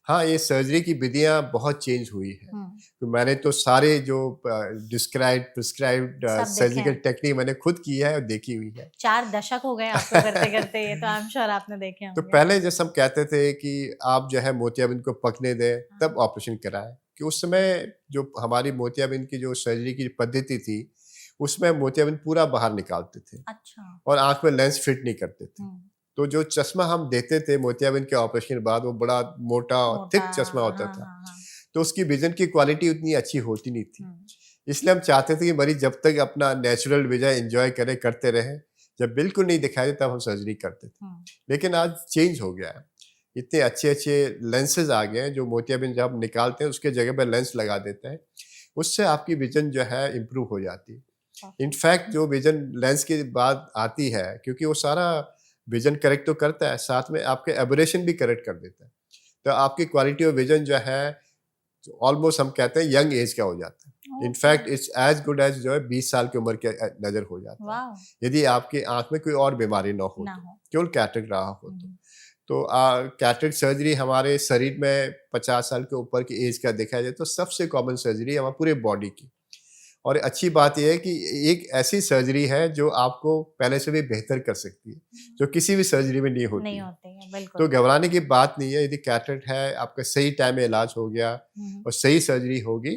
हाँ, ये सर्जरी की विधियाँ बहुत चेंज हुई हैं। हुँ। तो मैंने तो सारे जो प्रिस्क्राइब्ड सब देखे सर्जिकल हैं। टेक्निक मैंने खुद की है और देखी हुई है। 4 दशक हो गए आपको करते-करते, ये तो आई एम श्योर आपने देखे तो होंगे। पहले जैसे हम कहते थे कि आप जो है मोतियाबिंद को पकने दें, तब हाँ। ऑपरेशन कराएँ, कि उस समय जो हमारी मोतियाबिंद की जो सर्जरी की पद्धति थी, उसमें मोतियाबिंद पूरा बाहर निकालते थे अच्छा। और आँख में लेंस फिट नहीं करते थे। हुँ। तो जो चश्मा हम देते थे मोतियाबिंद के ऑपरेशन के बाद, वो बड़ा मोटा और मोटा, थिक चश्मा होता हाँ, था। हाँ, हाँ। तो उसकी विज़न की क्वालिटी उतनी अच्छी होती नहीं थी। हुँ। इसलिए हम चाहते थे कि मरीज़ जब तक अपना नेचुरल विज़न एन्जॉय करे, करते रहें, जब बिल्कुल नहीं दिखाई दे तब हम सर्जरी करते थे। हुँ। लेकिन आज चेंज हो गया है। इतने अच्छे-अच्छे लेंसेज़ आ गए हैं, जो मोतियाबिंद जब हम निकालते हैं उसके जगह पे लेंस लगा देते हैं। उससे आपकी विज़न जो है इम्प्रूव हो जाती है। परफेक्ट। इनफैक्ट जो विज़न लेंस के बाद आती है, क्योंकि वो सारा विज़न करेक्ट तो करता है, साथ में आपके एबरेशन भी करेक्ट कर देता है। तो आपकी क्वालिटी ऑफ विज़न जो है ऑलमोस्ट हम कहते हैं यंग एज का हो जाता है। Okay. In fact it's as good as जो है 20 साल की उम्र के नज़र हो जाता है। वाओ! यदि आपकी आँख में कोई और बीमारी ना हो ना तो, हो। केवल कैटरेक्ट रहा हो हुँ, तो। हुँ। तो कैटरेक्ट सर्जरी हमारे शरीर में 50 साल के ऊपर की एज का देखा जाए तो सबसे कॉमन सर्जरी है हमारी पूरे बॉडी की। और अच्छी बात ये है कि एक ऐसी सर्जरी है जो आपको पहले से भी बेहतर कर सकती है, जो किसी भी सर्जरी में नहीं होती नहीं है। होती है, तो बिल्कुल। घबराने की बात नहीं है, यदि कैटरेक्ट है, आपका सही टाइम में इलाज हो गया हुँ, हुँ। और सही सर्जरी होगी,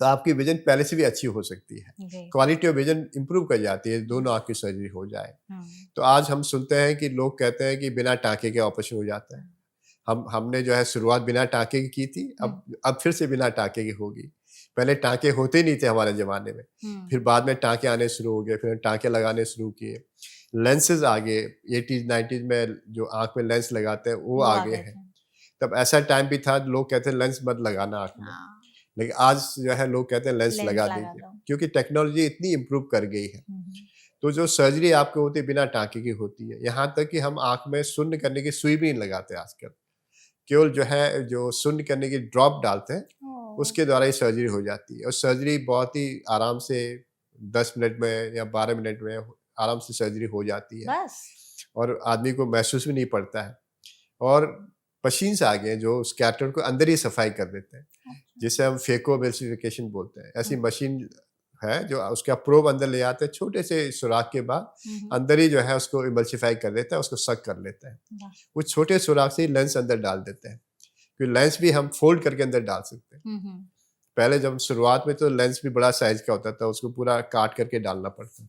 तो आपकी विज़न पहले से भी अच्छी हो सकती है। जी। क्वालिटी ऑफ विज़न इम्प्रूव कर जाती है, दोनों आँख की सर्जरी हो जाए। हुँ। तो आज हम सुनते हैं कि लोग कहते हैं कि बिना टाँके के ऑपरेशन हो जाता है। हमने जो है शुरुआत बिना टाँके की थी, हुँ। अब फिर से बिना टाँके की होगी। पहले टाँके होते नहीं थे हमारे ज़माने में, हुँ। फिर बाद में टाँके आने शुरू हो गए, फिर टाँके लगाने शुरू किए। लेंसेज़ आ गए, 80s 90s में जो आँख में लेंस लगाते हैं वो वो आ आ गए गए हैं। थे। तब ऐसा टाइम भी था लोग कहते हैं लेंस मत लगाना आँख में, हाँ, लेकिन आज जो है लोग कहते हैं लेंस लेंस लगा लगा दीजिए, दो। क्योंकि टेक्नोलॉजी इतनी इम्प्रूव कर गई है। हुँ, हुँ। तो जो सर्जरी आपको होती है बिना टाँके की होती है। यहाँ तक कि हम आँख में शून्य करने की सुई भी नहीं लगाते आजकल। केवल जो है जो शून्य करने की ड्रॉप डालते हैं, ओह! उसके द्वारा ही सर्जरी हो जाती है और सर्जरी बहुत ही आराम से 10 मिनट में या 12 मिनट में आराम से सर्जरी हो जाती है बस? और आदमी को महसूस भी नहीं पड़ता है। और मशीन्स आ गए हैं जो स्कैटर को अंदर ही सफाई कर देते हैं, अच्छा। जिसे हम फेकोएमल्सिफिकेशन बोलते हैं। ऐसी हुँ, मशीन है जो उसका प्रोब अंदर ले आते हैं, छोटे से सुराख के बाद हुँ, हुँ। अंदर ही जो है उसको इमल्सिफाई कर देता है, उसको सक कर लेता है। वाह! वो छोटे सुराख से ही लेंस अंदर डाल देते हैं। फिर लेंस भी हम फोल्ड करके अंदर डाल सकते हैं। हुँ, हुँ। पहले जब शुरुआत में तो लेंस भी बड़ा साइज का होता था, उसको पूरा काट करके डालना पड़ता।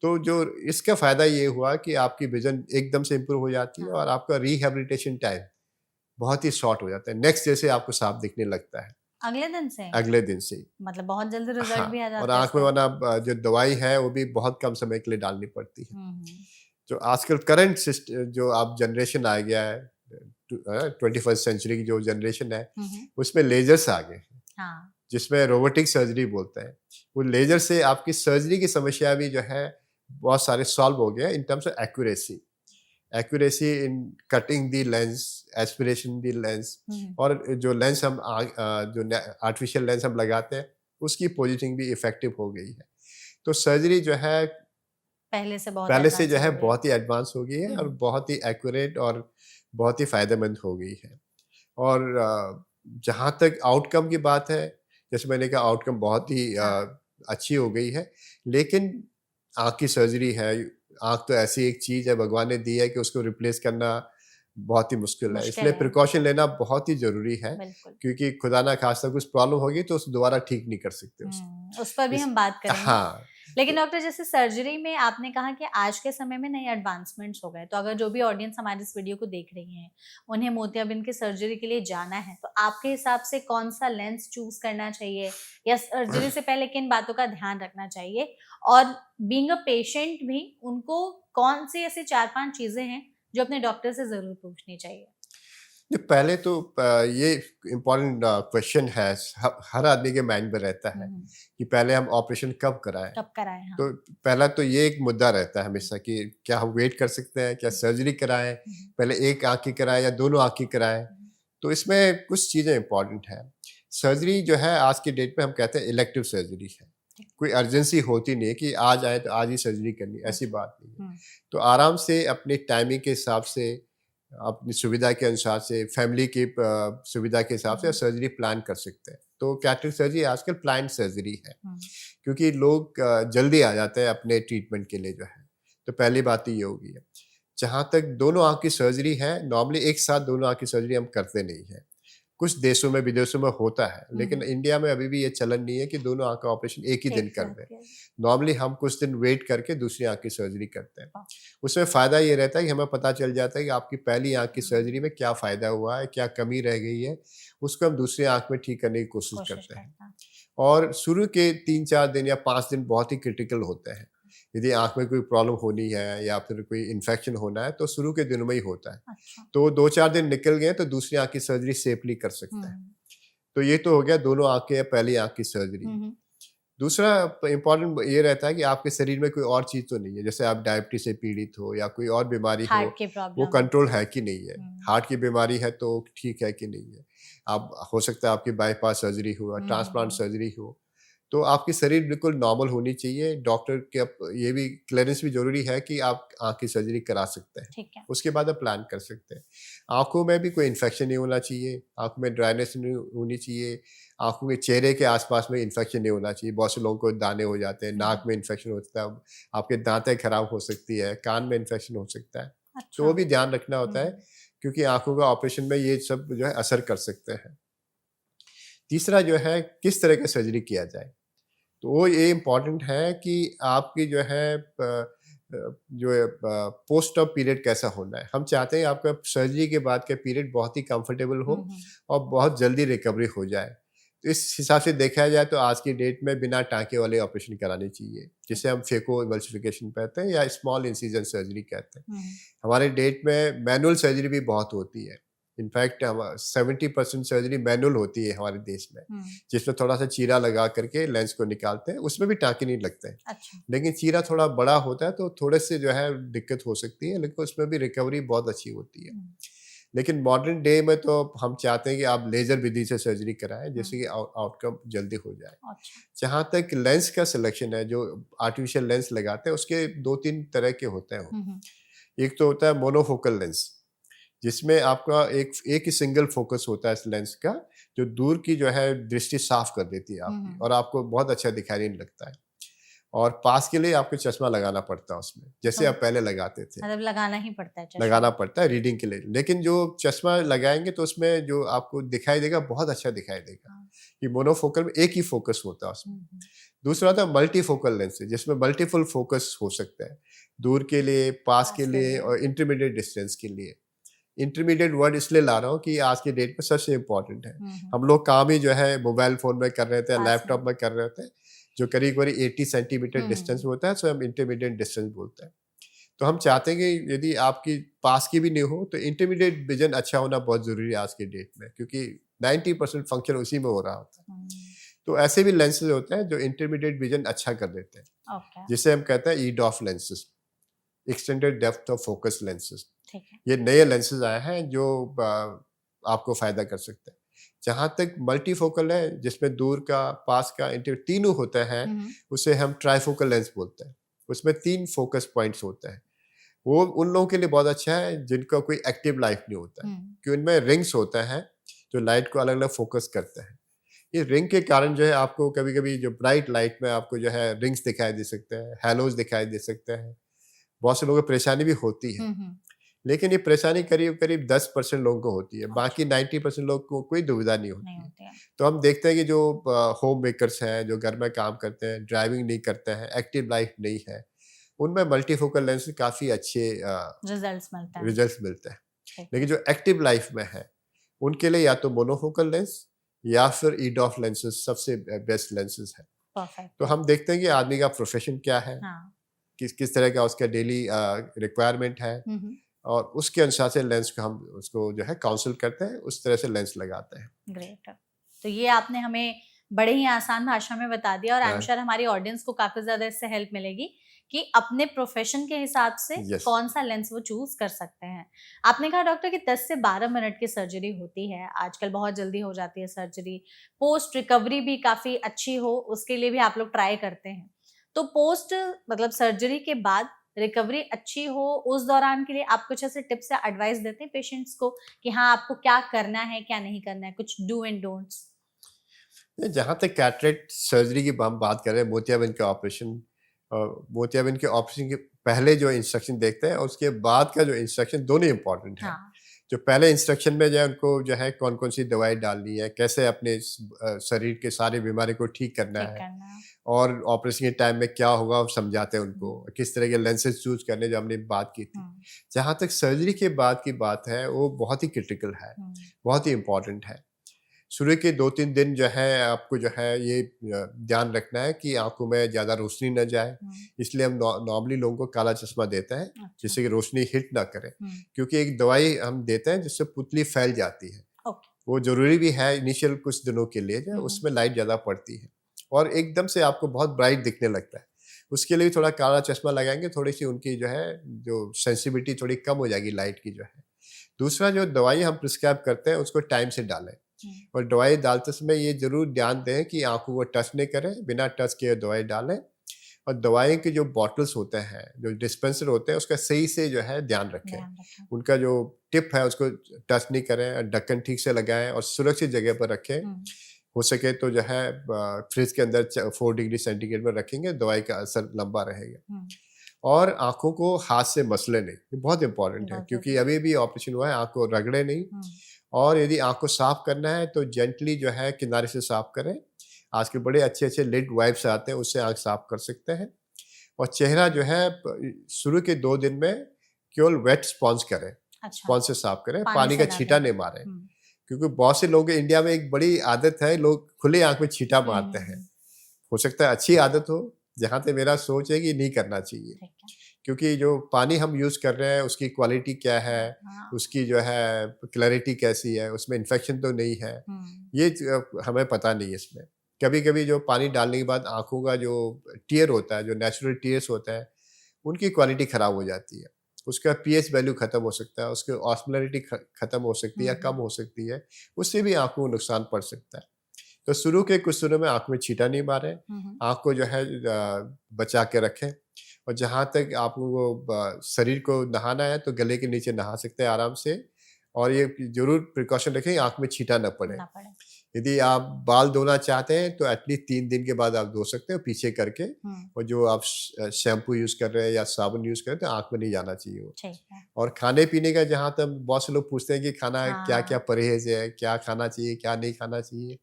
तो जो इसका फ़ायदा ये हुआ कि आपकी विज़न एकदम से इम्प्रूव हो जाती है हाँ, और आपका रिहैबिलिटेशन टाइम बहुत ही शॉर्ट हो जाता है। नेक्स्ट डे से आपको साफ दिखने लगता है, अगले दिन से? अगले दिन से ही। मतलब बहुत जल्दी रिज़ल्ट भी हाँ, आ और जाता है आँख में इसका? वरना जो दवाई है वो भी बहुत कम समय के लिए डालनी पड़ती है। हुँ, हुँ। जो आजकल करंट जो आप जनरेशन आ गया है, 21st सेंचुरी की जो जनरेशन है, हुँ, हुँ। उसमें लेज़र्स आ गए हैं, हाँ, जिसमें रोबोटिक सर्जरी बोलते हैं। वो लेज़र से आपकी सर्जरी की समस्या भी जो है बहुत सारे सॉल्व हो गए in terms of accuracy in cutting the lens, aspiration the lens हुँ, और जो लेंस हम जो आर्टिफिशियल लेंस हम लगाते हैं, उसकी पोजीशनिंग भी इफ़ेक्टिव हो गई है। तो सर्जरी जो है पहले से बहुत पहले से एडवांस जो हो है गई है। बहुत ही एडवांस हो गई है और बहुत ही एक्यूरेट और बहुत ही फ़ायदेमंद हो गई है। और जहाँ तक आउटकम की बात है, जैसे मैंने कहा आउटकम बहुत ही हाँ, अच्छी हो गई है, लेकिन आँख की सर्जरी है, आँख तो ऐसी एक चीज़ है भगवान ने दी है कि उसको रिप्लेस करना बहुत ही मुश्किल है। मुश्किल इसलिए है, प्रिकॉशन लेना बहुत ही ज़रूरी है, बिल्कुल। क्योंकि खुदा ना ख़ास्ता कुछ प्रॉब्लम होगी तो उसे दोबारा ठीक नहीं कर सकते उसको। उस पर भी इस हम बात करेंगे। हाँ, लेकिन तो डॉक्टर जैसे सर्जरी में आपने कहा कि आज के समय में नए एडवांसमेंट्स हो गए, तो अगर जो भी ऑडियंस हमारी इस वीडियो को देख रही हैं, उन्हें मोतियाबिंद की सर्जरी के लिए जाना है, तो आपके हिसाब से कौन-सा लेंस चूज़ करना चाहिए या सर्जरी से पहले किन बातों का ध्यान रखना चाहिए? और बीइंग अ पेशेंट भी उनको कौन-सी ऐसी 4-5 चीज़ें हैं, जो अपने डॉक्टर से ज़रूर पूछनी चाहिए? नहीं, पहले तो ये इम्पोर्टेंट क्वेश्चन है, हर आदमी के माइंड में रहता हुँ, है हुँ। कि पहले हम ऑपरेशन कब कराएं। कब कराएँ? हाँ। तो पहला तो ये एक मुद्दा रहता है हमेशा कि क्या हम वेट कर सकते हैं, क्या हुँ, सर्जरी कराएं, हुँ, हुँ, पहले एक आंख की कराएं या दोनों आंख की कराएं। हुँ। तो इसमें कुछ चीज़ें इंपॉर्टेंट हैं। सर्जरी जो है आज की डेट में हम कहते हैं इलेक्टिव सर्जरी है। ठीक, कोई अर्जेंसी होती नहीं है कि आज आए तो आज ही सर्जरी करनी, ऐसी अच्छा। बात नहीं है। हुँ, तो आराम से अपनी टाइमिंग के हिसाब से, अपनी सुविधा के अनुसार से, फैमिली की सुविधा के हिसाब हुँ, से हुँ, सर्जरी प्लान कर सकते हैं। तो कैटरेक्ट सर्जरी आजकल प्लान सर्जरी है, हुँ। क्योंकि लोग जल्दी आ जाते हैं अपने ट्रीटमेंट के लिए जो है। तो पहली बात तो ये होगी है। जहाँ तक दोनों आँख की सर्जरी है, नॉर्मली एक साथ दोनों आँख की सर्जरी हम करते नहीं हैं। कुछ देशों में, विदेशों में होता है, हुँ, लेकिन हुँ। इंडिया में अभी भी ये चलन नहीं है कि दोनों आँख का ऑपरेशन एक ही दिन एक कर साथ दें। के नॉर्मली हम कुछ दिन वेट करके दूसरी आँख की सर्जरी करते हैं। हाँ। उसमें फ़ायदा ये रहता है कि हमें पता चल जाता है कि आपकी पहली आँख की सर्जरी में क्या फ़ायदा हुआ है, क्या कमी रह गई है, उसको हम दूसरी आँख में ठीक करने की कोशिश कोशिश करते हैं। करता है। और शुरू के 3-4 दिन या 5 दिन बहुत ही क्रिटिकल होते हैं। यदि आँख में कोई प्रॉब्लम होनी है या फिर कोई इन्फेक्शन होना है, तो शुरू के दिनों में ही होता है। अच्छा। तो 2-4 दिन निकल गए तो दूसरी आँख की सर्जरी सेफली कर हुँ, सकते हैं। हुँ। तो ये तो हो गया दोनों आँख के या पहली आँख की सर्जरी। हुँ, हुँ। दूसरा इम्पोर्टेंट ये रहता है कि आपके शरीर में कोई और चीज़ तो नहीं है, जैसे आप डायबिटीज़ से पीड़ित हो या कोई और बीमारी हो, हार्ट की वो प्रॉब्लम। कंट्रोल है कि नहीं है। हुँ। हार्ट की बीमारी है तो ठीक है कि नहीं है। आप हो सकता है आपकी बाईपास सर्जरी हो, हुँ, हुँ, ट्रांसप्लांट हुँ। सर्जरी हो। तो आपकी शरीर बिल्कुल नॉर्मल होनी चाहिए। डॉक्टर के ये भी क्लीयरेंस भी ज़रूरी है कि आप आँख की सर्जरी करा सकते हैं। ठीक है। उसके बाद आप प्लान कर सकते हैं। आँखों में भी कोई इन्फेक्शन नहीं होना चाहिए, आँखों में ड्राइनेस नहीं होनी चाहिए, आँखों के चेहरे के आस-पास में इन्फेक्शन नहीं होना चाहिए। बहुत से लोगों को दाने हो जाते हैं, हुँ, नाक हुँ। में इन्फेक्शन होता है, आपके दाँतें खराब हो सकती है, कान में इन्फेक्शन हो सकता है। तो अच्छा। वो भी ध्यान रखना हुँ, होता है, हुँ। क्योंकि आँखों का ऑपरेशन में ये सब जो है असर कर सकते हैं। तीसरा जो है किस तरह का सर्जरी किया जाए? तो वो ये इम्पोर्टेंट है कि आपकी जो है जो है पोस्ट ऑप पीरियड कैसा होना है। हम चाहते हैं आपका सर्जरी के बाद का पीरियड बहुत ही कंफर्टेबल हो हुँ, हुँ। और बहुत जल्दी रिकवरी हो जाए। तो इस हिसाब से देखा जाए तो आज की डेट में बिना टाँके वाले ऑपरेशन कराने चाहिए, जिसे हम फेको एमल्सिफिकेशन कहते हैं या स्मॉल इंसिजन सर्जरी कहते हैं। हुँ, हुँ। हमारे डेट में मैनुअल सर्जरी भी बहुत होती है। इनफैक्ट हम 70% सर्जरी मैनुअल होती है हमारे देश में, हम्म, जिसमें थोड़ा सा चीरा लगा करके लेंस को निकालते हैं, उसमें भी टाँके नहीं लगते हैं। अच्छा। लेकिन चीरा थोड़ा बड़ा होता है तो थोड़े से जो है दिक्कत हो सकती है, लेकिन उसमें भी रिकवरी बहुत अच्छी होती है। हम्म, लेकिन मॉडर्न डे में तो हम चाहते हैं कि आप लेज़र विधि से सर्जरी कराएं, जिससे हम्म, कि आउटकम जल्दी हो जाए। अच्छा। जहाँ तक लेंस का सिलेक्शन है, जो आर्टिफिशियल लेंस लगाते हैं उसके 2-3 तरह के होते हैं वो। हम्म, एक तो होता है मोनोफोकल लेंस, जिसमें आपका एक ही सिंगल फोकस होता है इस लेंस का, जो दूर की जो है दृष्टि साफ कर देती है आपकी, हम्म, और आपको बहुत अच्छा दिखाई नहीं लगता है। और पास के लिए आपको चश्मा लगाना पड़ता है उसमें, जैसे तो आप पहले लगाते थे। मतलब लगाना ही पड़ता है चश्मा। लगाना पड़ता है रीडिंग के लिए, लेकिन जो चश्मा लगाएंगे तो उसमें जो आपको दिखाई देगा बहुत अच्छा दिखाई देगा, हाँ, कि मोनोफोकल में एक ही फोकस होता है उसमें। हम्म, दूसरा था मल्टीफोकल लेंस, जिसमें मल्टीपल फोकस हो सकता है, दूर के लिए, पास के पास के लिए, लिए। और इंटरमीडिएट डिस्टेंस के लिए। इंटरमीडिएट वर्ड इसलिए ला रहा हूँ कि आज के डेट में सबसे इम्पोर्टेंट है। हम लोग काम ही जो है मोबाइल फ़ोन में कर रहे थे, पास लैपटॉप में कर रहे थे, जो करीब करीब 80 सेंटीमीटर डिस्टेंस हम्म, होता है, सो हम इंटरमीडिएट डिस्टेंस बोलते हैं। तो हम चाहते हैं कि यदि आपकी पास की भी नहीं हो तो इंटरमीडिएट विजन अच्छा होना बहुत ज़रूरी है आज के डेट में, क्योंकि 90% फंक्शन उसी में हो रहा होता है। तो ऐसे भी लेंसेज होते हैं जो इंटरमीडिएट विजन अच्छा कर देते हैं, ओके, जिसे हम कहते हैं EDOF lenses, extended depth of focus lenses. ठीक है। ये नए लेंसेज आए हैं जो आपको फ़ायदा कर सकते हैं। जहाँ तक मल्टीफोकल है, जिसमें दूर का, पास का, इंटर तीनों होते हैं, हम्म, उसे हम ट्राइफोकल लेंस बोलते हैं। उसमें 3 फोकस पॉइंट्स होते हैं। वो उन लोगों के लिए बहुत अच्छा है जिनका कोई एक्टिव लाइफ नहीं होता है, कि उनमें रिंग्स होते हैं जो लाइट को अलग अलग फोकस करते हैं। ये रिंग के कारण जो है आपको कभी कभी जो ब्राइट लाइट में आपको जो है रिंग्स दिखाई दे सकते हैं, हैलोज दिखाई दे सकते हैं। बहुत से लोगों को परेशानी भी होती है, हम्म, लेकिन ये परेशानी करीब करीब 10% लोगों को होती है, बाकी अच्छा, 90% लोग को कोई दुविधा नहीं नहीं होती है। होती है। तो हम देखते हैं कि जो होम मेकर्स हैं, जो घर में काम करते हैं, ड्राइविंग नहीं करते हैं, एक्टिव लाइफ नहीं है, उनमें मल्टीफोकल लेंस काफ़ी अच्छे रिजल्ट्स मिलते हैं। रिजल्ट्स मिलते हैं। ठीक है। लेकिन जो एक्टिव लाइफ में है, उनके लिए या तो मोनोफोकल लेंस या फिर ईडॉफ लेंसेज सबसे बेस्ट लेंसेज है। तो परफेक्ट। हम देखते हैं कि आदमी का प्रोफेशन क्या है, हाँ। किस किस तरह का उसका डेली रिक्वायरमेंट है, हम्म, और उसके अनुसार से लेंस को हम उसको जो है काउंसिल करते हैं, उस तरह से लेंस लगाते हैं। ग्रेट। तो ये आपने हमें बड़े ही आसान भाषा में बता दिया और आई एम श्योर हमारी ऑडियंस को काफी ज्यादा इससे हेल्प मिलेगी कि अपने प्रोफेशन के हिसाब से यस, कौन सा लेंस वो चूज कर सकते हैं। आपने कहा डॉक्टर कि 10 से 12 मिनट की सर्जरी होती है, आजकल बहुत जल्दी हो जाती है सर्जरी, पोस्ट रिकवरी भी काफी अच्छी हो उसके लिए भी आप लोग ट्राई करते हैं। तो पोस्ट मतलब सर्जरी के बाद रिकवरी अच्छी हो उस दौरान के लिए आप कुछ ऐसे टिप्स या एडवाइस देते हैं पेशेंट्स को कि हाँ आपको क्या करना है क्या नहीं करना है, कुछ डू एंड डोंट्स? जहाँ तक कैटरेक्ट सर्जरी की हम बात करें, मोतियाबिंद के ऑपरेशन, मोतियाबिंद के ऑपरेशन के पहले जो इंस्ट्रक्शन देखते हैं और उसके बाद का जो इंस्ट्रक्शन, दोनों इंपॉर्टेंट है। हाँ, जो पहले इंस्ट्रक्शन में जो है उनको जो है कौन कौन सी दवाई डालनी है, कैसे अपने शरीर के सारे बीमारी को ठीक करना ठीक है, करना है। और ऑपरेशन के टाइम में क्या होगा वो समझाते हैं उनको, किस तरह के लेंसेज चूज करने, जो हमने बात की थी। हम्म, जहाँ तक सर्जरी के बाद की बात है, वो बहुत ही क्रिटिकल है, हम्म, बहुत ही इम्पोर्टेंट है। शुरू के 2-3 दिन जो है आपको जो है ये ध्यान रखना है कि आंखों में ज़्यादा रोशनी न जाए, हम्म, इसलिए हम नॉर्मली लोगों को काला चश्मा देते हैं, अच्छा, जिससे कि रोशनी हिट ना करे। हम्म, क्योंकि एक दवाई हम देते हैं जिससे पुतली फैल जाती है, ओके, वो ज़रूरी भी है इनिशियल कुछ दिनों के लिए, जो हम्म, उसमें लाइट ज़्यादा पड़ती है और एकदम से आपको बहुत ब्राइट दिखने लगता है। उसके लिए भी थोड़ा काला चश्मा लगाएंगे, थोड़ी सी उनकी जो है जो सेंसिटिविटी थोड़ी कम हो जाएगी लाइट की जो है। दूसरा, जो दवाई हम प्रिस्क्राइब करते हैं उसको टाइम से डालें, हम्म, और दवाई डालते समय ये ज़रूर ध्यान दें कि आँखों को टच नहीं करें, बिना टच किए दवाई डालें। और दवाई के जो बॉटल्स होते हैं, जो डिस्पेंसर होते हैं, उसका सही से जो है ध्यान रखें। ध्यान रखें। उनका जो टिप है उसको टच नहीं करें, ढक्कन ठीक से लगाएं और सुरक्षित जगह पर रखें। हम्म, हो सके तो जो है फ्रिज के अंदर 4 डिग्री सेंटीग्रेड में रखेंगे, दवाई का असर लंबा रहेगा। हम्म, और आँखों को हाथ से मसले नहीं, ये बहुत इंपॉर्टेंट है, बहुत क्योंकि जरूरी। अभी भी ऑपरेशन हुआ है, आँख को रगड़े नहीं। हम्म, और यदि आँख को साफ करना है तो जेंटली जो है किनारे से साफ करें। आजकल बड़े अच्छे अच्छे लिड वाइप्स आते हैं, उससे आँख साफ कर सकते हैं। और चेहरा जो है शुरू के 2 दिन में केवल वेट स्पॉन्ज करें, अच्छा, स्पॉन्ज से साफ करें, पानी पानी से का ना छींटा दें। नहीं मारें। हम्म, क्योंकि बहुत से लोग इंडिया में एक बड़ी आदत है, लोग खुले आँख में छींटा मारते हैं। हम्म, हो सकता है अच्छी आदत हो, जहाँ तक मेरा सोच है कि नहीं करना चाहिए। ठीक है। क्योंकि जो पानी हम यूज़ कर रहे हैं उसकी क्वालिटी क्या है, हाँ। उसकी जो है क्लैरिटी कैसी है, उसमें इन्फेक्शन तो नहीं है, ये हमें पता नहीं है इसमें। कभी-कभी जो पानी डालने के बाद आँखों का जो टियर होता है, जो नेचुरल टियर्स होता है, उनकी क्वालिटी ख़राब हो जाती है। उसका पीएच वैल्यू ख़त्म हो सकता है, उसकी ऑस्मोलैरिटी ख़त्म हो सकती है या कम हो सकती है, उससे भी आँखों को नुकसान पड़ सकता है। तो शुरू के कुछ दिनों में आँख में छींटा नहीं मारें, आँख को जो है बचा के रखें और जहाँ तक आपको शरीर को नहाना है तो गले के नीचे नहा सकते हैं आराम से और ये ज़रूर प्रिकॉशन रखें आँख में छींटा न पड़े। ना पड़े। यदि आप बाल धोना चाहते हैं तो एटलीस्ट 3 दिन के बाद आप धो सकते हो पीछे करके और जो आप शैम्पू यूज़ कर रहे हैं या साबुन यूज़ कर रहे हैं तो आँख में नहीं जाना चाहिए वो। ठीक है। और खाने-पीने का जहाँ तक बहुत से लोग पूछते हैं कि खाना क्या-क्या हाँ। परहेज़ है, क्या खाना चाहिए, क्या नहीं खाना चाहिए।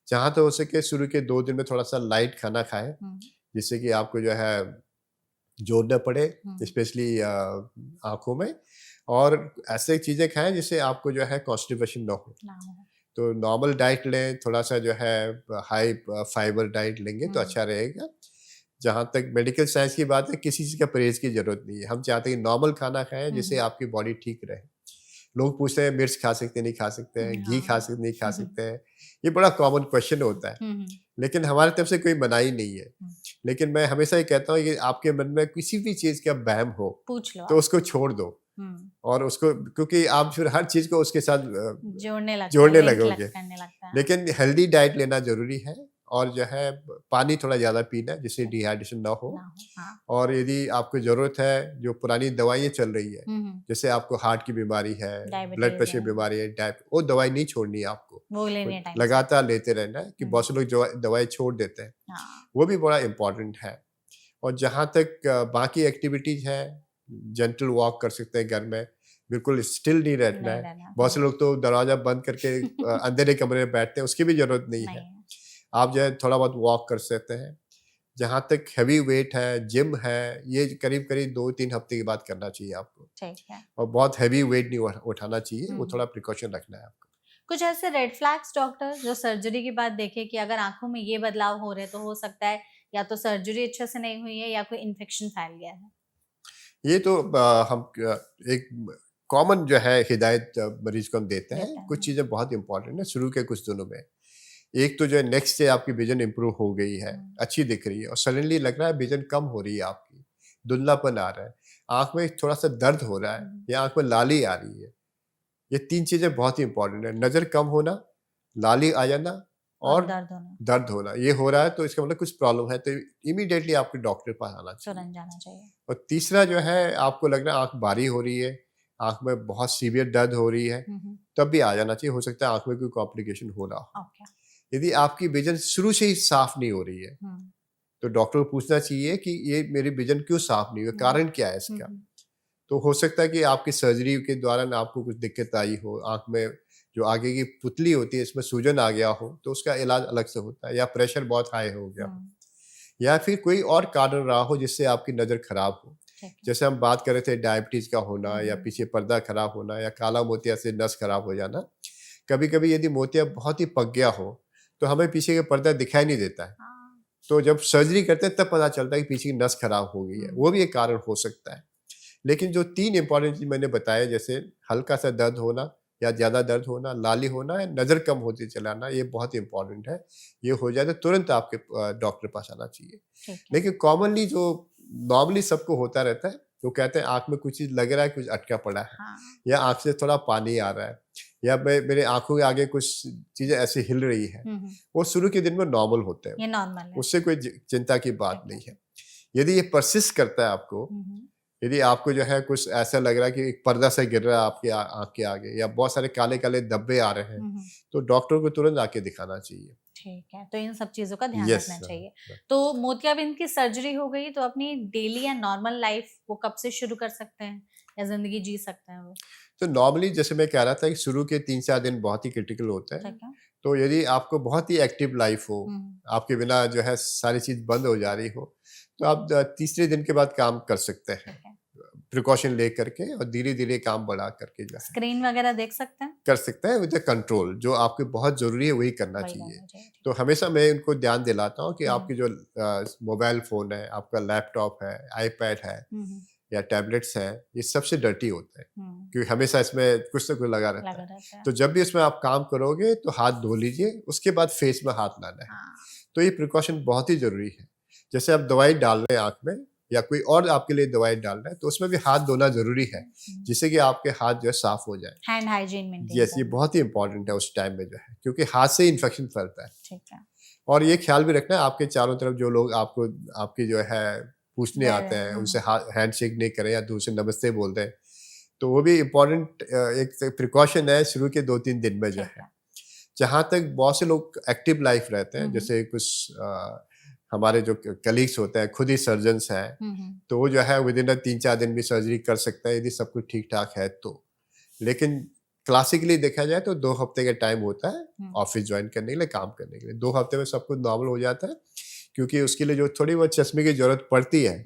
जहाँ तक हो सके शुरू के 2 दिन में थोड़ा-सा लाइट खाना खाएँ, जिससे कि आपको जो है जोर ना पड़े स्पेशली आँखों में और ऐसे चीज़ें खाएँ जिससे आपको जो है कॉन्स्टिपेशन ना हो। ना हो। तो नॉर्मल डाइट लें, थोड़ा-सा जो है हाई फाइबर डाइट लेंगे तो अच्छा रहेगा। जहाँ तक मेडिकल साइंस की बात है, किसी चीज़ का परहेज़ की ज़रूरत नहीं है। हम चाहते हैं कि नॉर्मल खाना खाएँ जिससे आपकी बॉडी ठीक रहे। लोग पूछते हैं मिर्च खा सकते हैं, नहीं खा सकते हैं, घी खा हाँ। सकते नहीं खा सकते हैं। ये बड़ा कॉमन क्वेश्चन होता है, लेकिन हमारी तरफ से कोई मनाही नहीं है। लेकिन मैं हमेशा ये कहता हूँ कि आपके मन में किसी भी चीज़ का वहम हो, पूछ लो तो आप। उसको छोड़ दो और उसको क्योंकि आप फिर हर चीज़ को उसके साथ जोड़ने लगते जोड़ने हैं, लिंक लगोगे। करने लगता है। लेकिन हेल्दी डाइट लेना ज़रूरी है और जो है पानी थोड़ा ज़्यादा पीना जिससे डिहाइड्रेशन ना हो। ना हो। हाँ। और यदि आपको ज़रूरत है, जो पुरानी दवाइयाँ चल रही है, जैसे आपको हार्ट की बीमारी है, ब्लड डायबिटीज प्रेशर है, बीमारी है, वो दवाई नहीं छोड़नी है आपको। वो लेनी है टाइम से। लगातार लेते रहना है कि हम्म। बहुत से लोग जो दवाई छोड़ देते हैं, हाँ। वो भी बड़ा इम्पोर्टेंट है। और जहाँ तक बाकी एक्टिविटीज़ है, जेंटल वॉक कर सकते हैं घर में, बिल्कुल स्टिल नहीं रहना नहीं है। रहना। बहुत से लोग तो दरवाज़ा बंद करके अंधेरे कमरे में बैठते हैं, उसकी भी ज़रूरत नहीं नहीं है। है। आप जो है थोड़ा बहुत वॉक कर सकते हैं। जहाँ तक हेवी वेट है, जिम है, ये करीब-करीब 2-3 हफ्ते के बाद करना चाहिए आपको ठीक है। और बहुत हेवी वेट नहीं उठाना चाहिए, वो हम्म। थोड़ा प्रिकॉशन रखना है आपको। कुछ ऐसे रेड फ्लैग्स डॉक्टर जो सर्जरी के बाद देखे कि अगर आंखों में ये बदलाव हो रहे तो हो सकता है या तो सर्जरी अच्छे से नहीं हुई है या कोई इन्फेक्शन फैल गया है। ये तो एक कॉमन जो है हिदायत मरीज को हम देते हैं। देते हैं। कुछ चीज़ें बहुत इंपॉर्टेंट है शुरू के कुछ दिनों में। एक तो जो है नेक्स्ट डे आपकी विजन इंप्रूव हो गई है, अच्छी दिख रही है और सडनली लग रहा है विजन कम हो रही है आपकी, धुंधलापन आ रहा है, आँख में थोड़ा-सा दर्द हो रहा है या आँख में लाली आ रही है। ये 3 चीज़ें बहुत ही इंपॉर्टेंट है, नज़र कम होना, लाली आ जाना और और दर्द होना। दर्द होना। ये हो रहा है तो इसका मतलब कुछ प्रॉब्लम है, तो इमीडिएटली आपके डॉक्टर के पास आना चाहिए। तुरंत जाना चाहिए। और तीसरा जो है आपको लग रहा है आँख भारी हो रही है, आँख में बहुत सीवियर दर्द हो रही है, तब भी आ जाना चाहिए। हो सकता है आँख में कोई कॉम्प्लिकेशन हो रहा हो। ओके। यदि आपकी विज़न शुरू से ही साफ नहीं हो रही है, तो डॉक्टर को पूछना चाहिए कि ये मेरी विज़न क्यों साफ नहीं हुई, कारण क्या है इसका? तो हो सकता है कि आपकी सर्जरी के दौरान आपको कुछ दिक्कत आई हो, आँख में जो आगे की पुतली होती है इसमें सूजन आ गया हो, तो उसका इलाज अलग से होता है या प्रेशर बहुत हाई हो गया हो या फिर कोई और कारण रहा हो जिससे आपकी नज़र खराब हो। जैसे हम बात कर रहे थे डायबिटीज़ का होना या पीछे पर्दा खराब होना या काला मोतिया से नस खराब हो जाना। कभी-कभी यदि मोतिया बहुत ही पक गया हो, तो हमें पीछे का पर्दा दिखाई नहीं देता है। तो जब सर्जरी करते हैं तब पता चलता है कि पीछे की नस खराब हो गई है, वो भी एक कारण हो सकता है। लेकिन जो 3 इंपॉर्टेंट चीज़ मैंने बताया जैसे हल्का सा दर्द होना या ज़्यादा दर्द होना, लाली होना या नज़र कम होती चलाना, ये बहुत इंपॉर्टेंट है। ये हो जाए तो तुरंत आपके डॉक्टर के पास आना चाहिए। लेकिन कॉमनली जो नॉर्मली सबको होता रहता है, वो कहते हैं आँख में कुछ चीज़ लग रहा है, कुछ अटका पड़ा है या आँख से थोड़ा पानी आ रहा है या मेरे आँखों के आगे कुछ चीज़ें ऐसे हिल रही है, वो शुरू के दिन में नॉर्मल होते हैं, ये नॉर्मल है। उससे कोई चिंता की बात नहीं है। यदि ये परसिस्ट करता है आपको, यदि आपको जो है कुछ ऐसा लग रहा है कि एक पर्दा सा गिर रहा है आपके आँख के आगे या बहुत सारे काले-काले धब्बे आ रहे हैं, तो डॉक्टर को तुरंत आके दिखाना चाहिए। ठीक है, तो इन सब चीज़ों का ध्यान यस रखना चाहिए। तो मोतियाबिंद की सर्जरी हो गई तो अपनी डेली या नॉर्मल लाइफ वो कब से शुरू कर सकते हैं या ज़िंदगी जी सकते हैं वो? तो नॉर्मली जैसे मैं कह रहा था कि शुरू के 3-4 दिन बहुत ही क्रिटिकल होते हैं। ठीक है। तो यदि आपको बहुत ही एक्टिव लाइफ हो, आपके बिना जो है सारी चीज़ बंद हो जा रही हो, तो आप तीसरे दिन के बाद काम कर सकते हैं। प्रिकॉशन ले करके और धीरे-धीरे काम बढ़ा करके जो है। स्क्रीन वगैरह देख सकते हैं? कर सकते हैं विद कंट्रोल। जो आपके बहुत ज़रूरी है वही करना वही चाहिए। करना चाहिए, ठीक तो हमेशा मैं उनको ध्यान दिलाता हूँ कि है। आपकी जो मोबाइल फ़ोन है, आपका लैपटॉप है, आईपैड है हम्म, या टैबलेट्स हैं, ये सबसे डर्टी होते हैं, हम्म, क्योंकि हमेशा इसमें कुछ ना कुछ लगा रहता लगा है। रहता है। तो जब भी इसमें आप काम करोगे तो हाथ धो लीजिए, उसके बाद फेस में हाथ लाना है। हाँ। तो ये प्रिकॉशन बहुत ही ज़रूरी है। जैसे आप दवाई डाल रहे हैं आँख में या कोई और आपके लिए दवाई डाल रहा है, तो उसमें भी हाथ धोना ज़रूरी है, जिससे कि आपके हाथ जो है साफ़ हो जाए। हैंड हाइजीन मेंटेन यस, ये करना। बहुत ही इम्पोर्टेंट है उस टाइम में जो है, क्योंकि हाथ से ही इन्फेक्शन फैलता है। ठीक है। और ये ख्याल भी रखना है आपके चारों तरफ जो लोग आपको आपकी जो है पूछने दे आते रहे हैं, हैं। उनसे हैंडशेक नहीं करें या दूर से नमस्ते बोल दें। तो वो भी इम्पोर्टेंट एक प्रिकॉशन है शुरू के 2-3 दिन में जो ठीक है। है। जहाँ तक बहुत से लोग एक्टिव लाइफ रहते हैं, जैसे कुछ हमारे जो कलीग्स होते हैं, खुद ही सर्जन्स हैं, तो वो जो है विद इन 3-4 दिन भी सर्जरी कर सकते हैं यदि सब कुछ ठीक-ठाक है तो। लेकिन क्लासिकली देखा जाए तो 2 हफ्ते का टाइम होता है ऑफिस ज्वाइन करने के लिए, काम करने के लिए। 2 हफ्ते में सब कुछ नॉर्मल हो जाता है, क्योंकि उसके लिए जो थोड़ी बहुत चश्मे की ज़रूरत पड़ती है,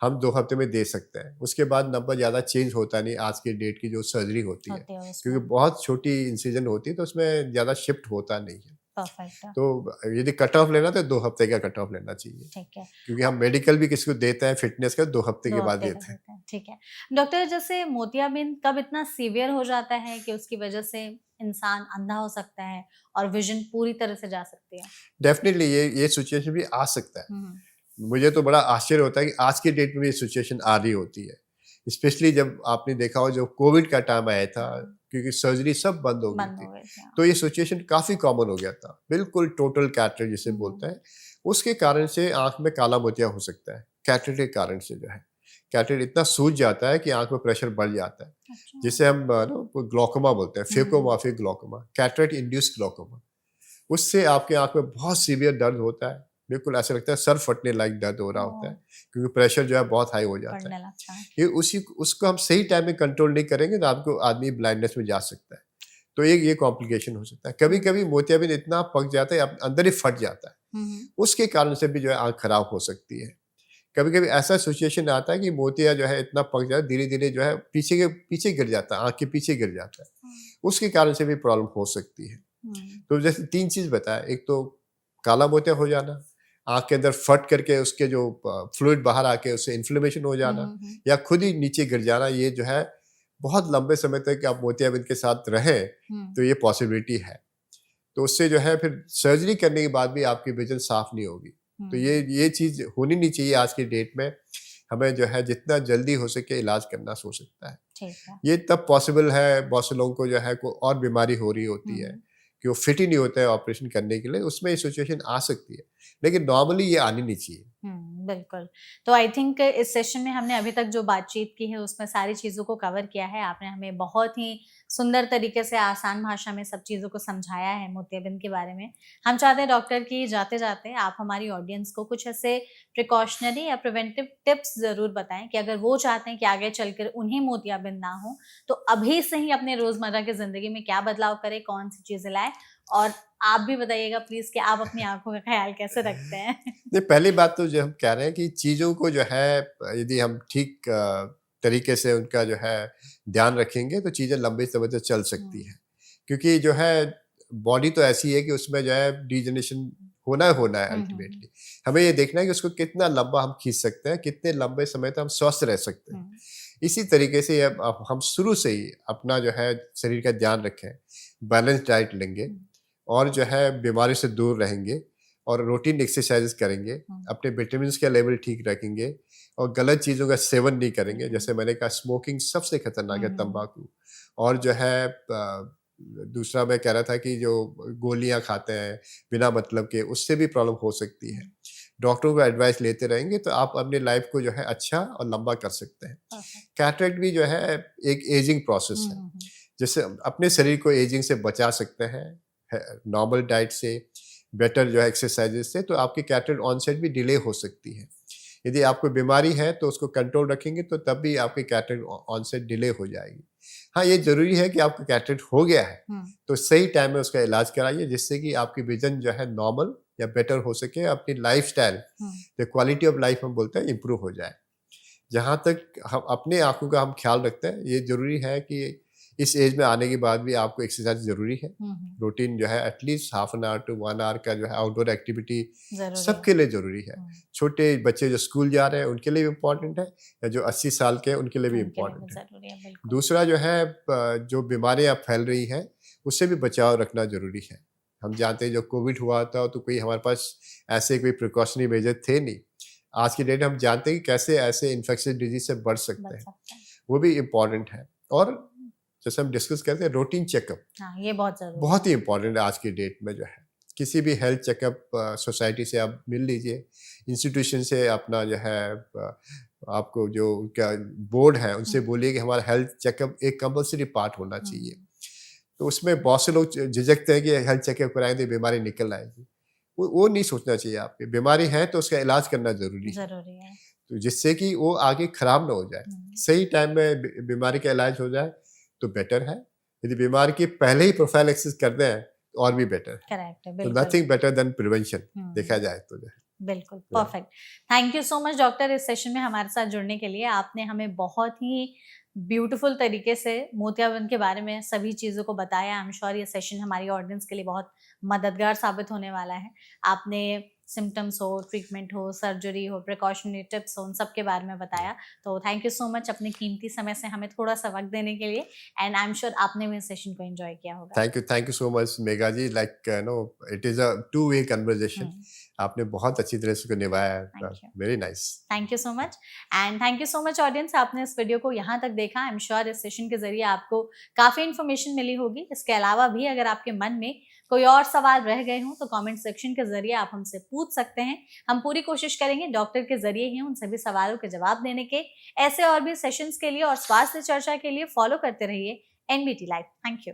हम 2 हफ्ते में दे सकते हैं। उसके बाद नंबर ज़्यादा चेंज होता नहीं आज की डेट की जो सर्जरी होती है, होते हैं उसमें। क्योंकि बहुत छोटी इंसिजन होती है तो उसमें ज़्यादा शिफ्ट होता नहीं है। परफेक्ट है। तो यदि कट ऑफ लेना तो 2 हफ्ते का कट ऑफ लेना चाहिए, ठीक है। क्योंकि हम मेडिकल भी किसी को देते हैं फिटनेस का 2 हफ्ते के 2 बाद हफ्ते का देते हैं। देते हैं, ठीक है। डॉक्टर, जैसे मोतियाबिंद कब इतना सीवियर हो जाता है कि उसकी वजह से इंसान अंधा हो सकता है और विज़न पूरी तरह से जा सकती है? डेफिनेटली ये सिचुएशन भी आ सकता है। हुँ, मुझे तो बड़ा आश्चर्य होता है कि आज की डेट में भी ये सिचुएशन आ रही होती है। स्पेशली जब आपने देखा हो, जब कोविड का टाइम आया था, हुँ, क्योंकि सर्जरी सब बंद हो गई बंद थी। हो गए थे। हाँ। तो ये सिचुएशन काफ़ी कॉमन हो गया था। बिल्कुल टोटल कैटरेक्ट जिसे बोलते हैं, उसके कारण से आँख में काला मोतिया हो सकता है। कैटरेक्ट के कारण से जो है, कैटरेक्ट इतना सूज जाता है कि आँख में प्रेशर बढ़ जाता है। अच्छा। जिसे हम ग्लौकोमा बोलते हैं, हुँ, फेकोमॉर्फिक ग्लौकोमा, कैटरेक्ट इंड्यूस्ड ग्लौकोमा। उससे आपके आँख में बहुत सीवियर दर्द होता है। बिल्कुल ऐसा लगता है सर फटने लायक दर्द हो रहा होता ओह! है, क्योंकि प्रेशर जो है बहुत हाई हो जाता है। बढ़ने लगता है। ये उसको हम सही टाइम में कंट्रोल नहीं करेंगे तो आपको आदमी ब्लाइंडनेस में जा सकता है। तो ये कॉम्प्लिकेशन हो सकता है। हुँ, कभी-कभी मोतियाबिंद इतना पक जाता है, अंदर ही फट जाता है। हुँ, उसके कारण से भी जो है आँख खराब हो सकती है। कभी-कभी ऐसा सिचुएशन आता है कि मोतिया जो है इतना पक जाता है, धीरे-धीरे जो है पीछे के पीछे गिर जाता है, आँख के पीछे गिर जाता है। हुँ, उसके कारण से भी प्रॉब्लम हो सकती है। हुँ, तो जैसे 3 चीज़ बताया, एक तो काला मोतिया हो जाना, आँख के अंदर फट करके उसके जो फ्लूइड बाहर आके उससे इन्फ्लेमेशन हो हुँ, जाना, हुँ, या खुद ही नीचे गिर जाना, ये जो है बहुत लंबे समय तक आप मोतियाबिंद के साथ रहें, हुँ, तो ये पॉसिबिलिटी है। तो उससे जो है फिर सर्जरी करने के बाद भी आपकी विज़न साफ़ नहीं होगी। तो हुँ, ये चीज़ होनी नहीं चाहिए आज की डेट में। हमें जो है जितना जल्दी हो सके इलाज करना हो सकता है। ठीक है। ये तब पॉसिबल है, बहुत से लोगों को जो है कोई और बीमारी हो रही होती है, हुँ। कि वो फिट ही नहीं होता है ऑपरेशन करने के लिए, उसमें ये सिचुएशन आ सकती है। लेकिन नॉर्मली ये आनी नहीं चाहिए। बिल्कुल। तो आई थिंक इस सेशन में हमने अभी तक जो बातचीत की है उसमें सारी चीज़ों को कवर किया है। आपने हमें बहुत ही सुंदर तरीके से आसान भाषा में सब चीज़ों को समझाया है मोतियाबिंद के बारे में। हम चाहते हैं डॉक्टर कि जाते-जाते आप हमारी ऑडियंस को कुछ ऐसे प्रिकॉशनरी या प्रिवेंटिव टिप्स ज़रूर बताएँ कि अगर वो चाहते हैं कि आगे चलकर उन्हें मोतियाबिंद ना हो, तो अभी से ही अपने रोज़मर्रा की ज़िंदगी में क्या बदलाव करें, कौन-सी चीज़ें लाएँ? और आप भी बताइएगा प्लीज़ कि आप अपनी आँखों का ख़्याल कैसे रखते हैं? नहीं, पहली बात तो जो हम कह रहे हैं कि चीज़ों को जो है यदि हम ठीक तरीके से उनका जो है ध्यान रखेंगे तो चीज़ें लंबे समय तक चल सकती हुँ, हैं। क्योंकि जो है बॉडी तो ऐसी है कि उसमें जो है डिजेनरेशन होना है हुँ, हुँ, हुँ, अल्टीमेटली। हमें ये देखना है कि उसको कितना लंबा हम खींच सकते हैं, कितने लंबे समय तक हम स्वस्थ रह सकते हैं। हुँ, इसी तरीके से अब हम शुरू से ही अपना जो है शरीर का ध्यान रखें, बैलेंस डाइट लेंगे हुँ, और जो है बीमारी से दूर रहेंगे और रूटीन एक्सरसाइज़ करेंगे, हुँ, अपने विटामिन्स का लेवल ठीक रखेंगे और गलत चीज़ों का सेवन नहीं ठीक करेंगे। है। जैसे मैंने कहा स्मोकिंग सबसे खतरनाक हुँ, है, हुँ, हुँ, तम्बाकू। और जो है दूसरा मैं कह रहा था कि जो गोलियाँ खाते हैं बिना मतलब के, उससे भी प्रॉब्लम हो सकती है। हुँ, डॉक्टरों को एडवाइस लेते रहेंगे तो आप अपनी लाइफ को जो है अच्छा और लंबा कर सकते हैं। परफेक्ट। कैटरेक्ट भी जो है एक एजिंग प्रोसेस हुँ, है, हुँ, हुँ, जिससे हम अपने शरीर को एजिंग से बचा सकते हैं, नॉर्मल डाइट से, बेटर जो है एक्सरसाइजेज से, तो आपकी कैटरेक्ट ऑनसेट भी डिले हो सकती है। यदि आपको बीमारी है तो उसको कंट्रोल रखेंगे तो तब भी आपकी कैटरेक्ट ऑनसेट डिले हो जाएगी। हाँ, ये ज़रूरी है कि आपको कैटरेक्ट हो गया है हुँ, तो सही टाइम में उसका इलाज कराइए, जिससे कि आपकी विज़न जो है नॉर्मल या बेटर हो सके, अपनी लाइफ़स्टाइल, हुँ, जो क्वालिटी ऑफ लाइफ हम बोलते हैं, इम्प्रूव हो जाए। जहाँ तक हम अपने आँखों का हम ख्याल रखते हैं, ये ज़रूरी है कि इस एज में आने के बाद भी आपको एक्सरसाइज ज़रूरी है। रूटीन जो है at least half an hour to 1 hour का जो है आउटडोर एक्टिविटी जरूरी सबके लिए ज़रूरी है। छोटे बच्चे जो स्कूल जा रहे हैं उनके लिए भी इम्पॉर्टेंट है, या जो 80 साल के हैं उनके लिए भी इम्पॉर्टेंट है। जरूरी है, बिल्कुल। दूसरा जो है जो बीमारियां फैल रही हैं उससे भी बचाव रखना ज़रूरी है। हम जानते हैं जब कोविड हुआ था तो कोई हमारे पास ऐसे कोई प्रिकॉशनरी मेजर थे नहीं। आज की डेट में हम जानते हैं कि कैसे ऐसे इन्फेक्शियस डिजीज से बच सकते हैं, वो भी इम्पॉर्टेंट है। और जैसे हम डिस्कस करते हैं रूटीन चेकअप, हाँ, ये बहुत ही इम्पॉर्टेंट है आज की डेट में जो है। किसी भी हेल्थ चेकअप सोसाइटी से आप मिल लीजिए, इंस्टीट्यूशन से अपना जो है आपको जो उनका बोर्ड है उनसे बोलिए कि हमारा हेल्थ चेकअप एक कंपल्सरी पार्ट होना चाहिए। तो उसमें बहुत से लोग झिझकते हैं कि हेल्थ चेकअप कराएं तो बीमारी निकल आएगी। वो नहीं सोचना चाहिए। आपकी बीमारी है तो उसका इलाज करना जरूरी है, तो जिससे कि वो आगे खराब ना हो जाए, सही टाइम में बीमारी का इलाज हो जाए तो बेटर है। यदि बीमारी की पहले ही प्रोफाइल एक्सेस कर दें तो और भी बेटर है। करेक्ट है, तो नथिंग बेटर देन प्रिवेंशन देखा जाए तो। बिल्कुल perfect. Thank you so much doctor इस सेशन में हमारे साथ जुड़ने के लिए। आपने हमें बहुत ही ब्यूटीफुल तरीके से मोतियाबिंद के बारे में सभी चीज़ों को बताया। आई एम श्योर ये सेशन हमारी ऑडियंस के लिए बहुत मददगार साबित होने वाला है। आपने सिम्टम्स हो, ट्रीटमेंट हो, सर्जरी हो, प्रिकॉशनरी टिप्स हो, उन सब के बारे में बताया। तो थैंक यू सो मच अपने कीमती समय से हमें थोड़ा सा वक्त देने के लिए। एंड आई एम श्योर आपने भी इस सेशन को एंजॉय किया होगा। Thank you so much Megha ji. Like no it is a two way conversation. आपने बहुत अच्छी तरह से उसको निभाया। Very nice, thank you so much. And thank you so much audience, आपने इस वीडियो को यहाँ तक देखा। आई एम श्योर इस सेशन के जरिए आपको काफ़ी इन्फॉर्मेशन मिली होगी। इसके अलावा भी अगर आपके मन में कोई और सवाल रह गए हों तो कमेंट सेक्शन के जरिए आप हमसे पूछ सकते हैं। हम पूरी कोशिश करेंगे डॉक्टर के जरिए ही उन सभी सवालों के जवाब देने के। ऐसे और भी सेशंस के लिए और स्वास्थ्य चर्चा के लिए फॉलो करते रहिए NBT लाइव। Thank you.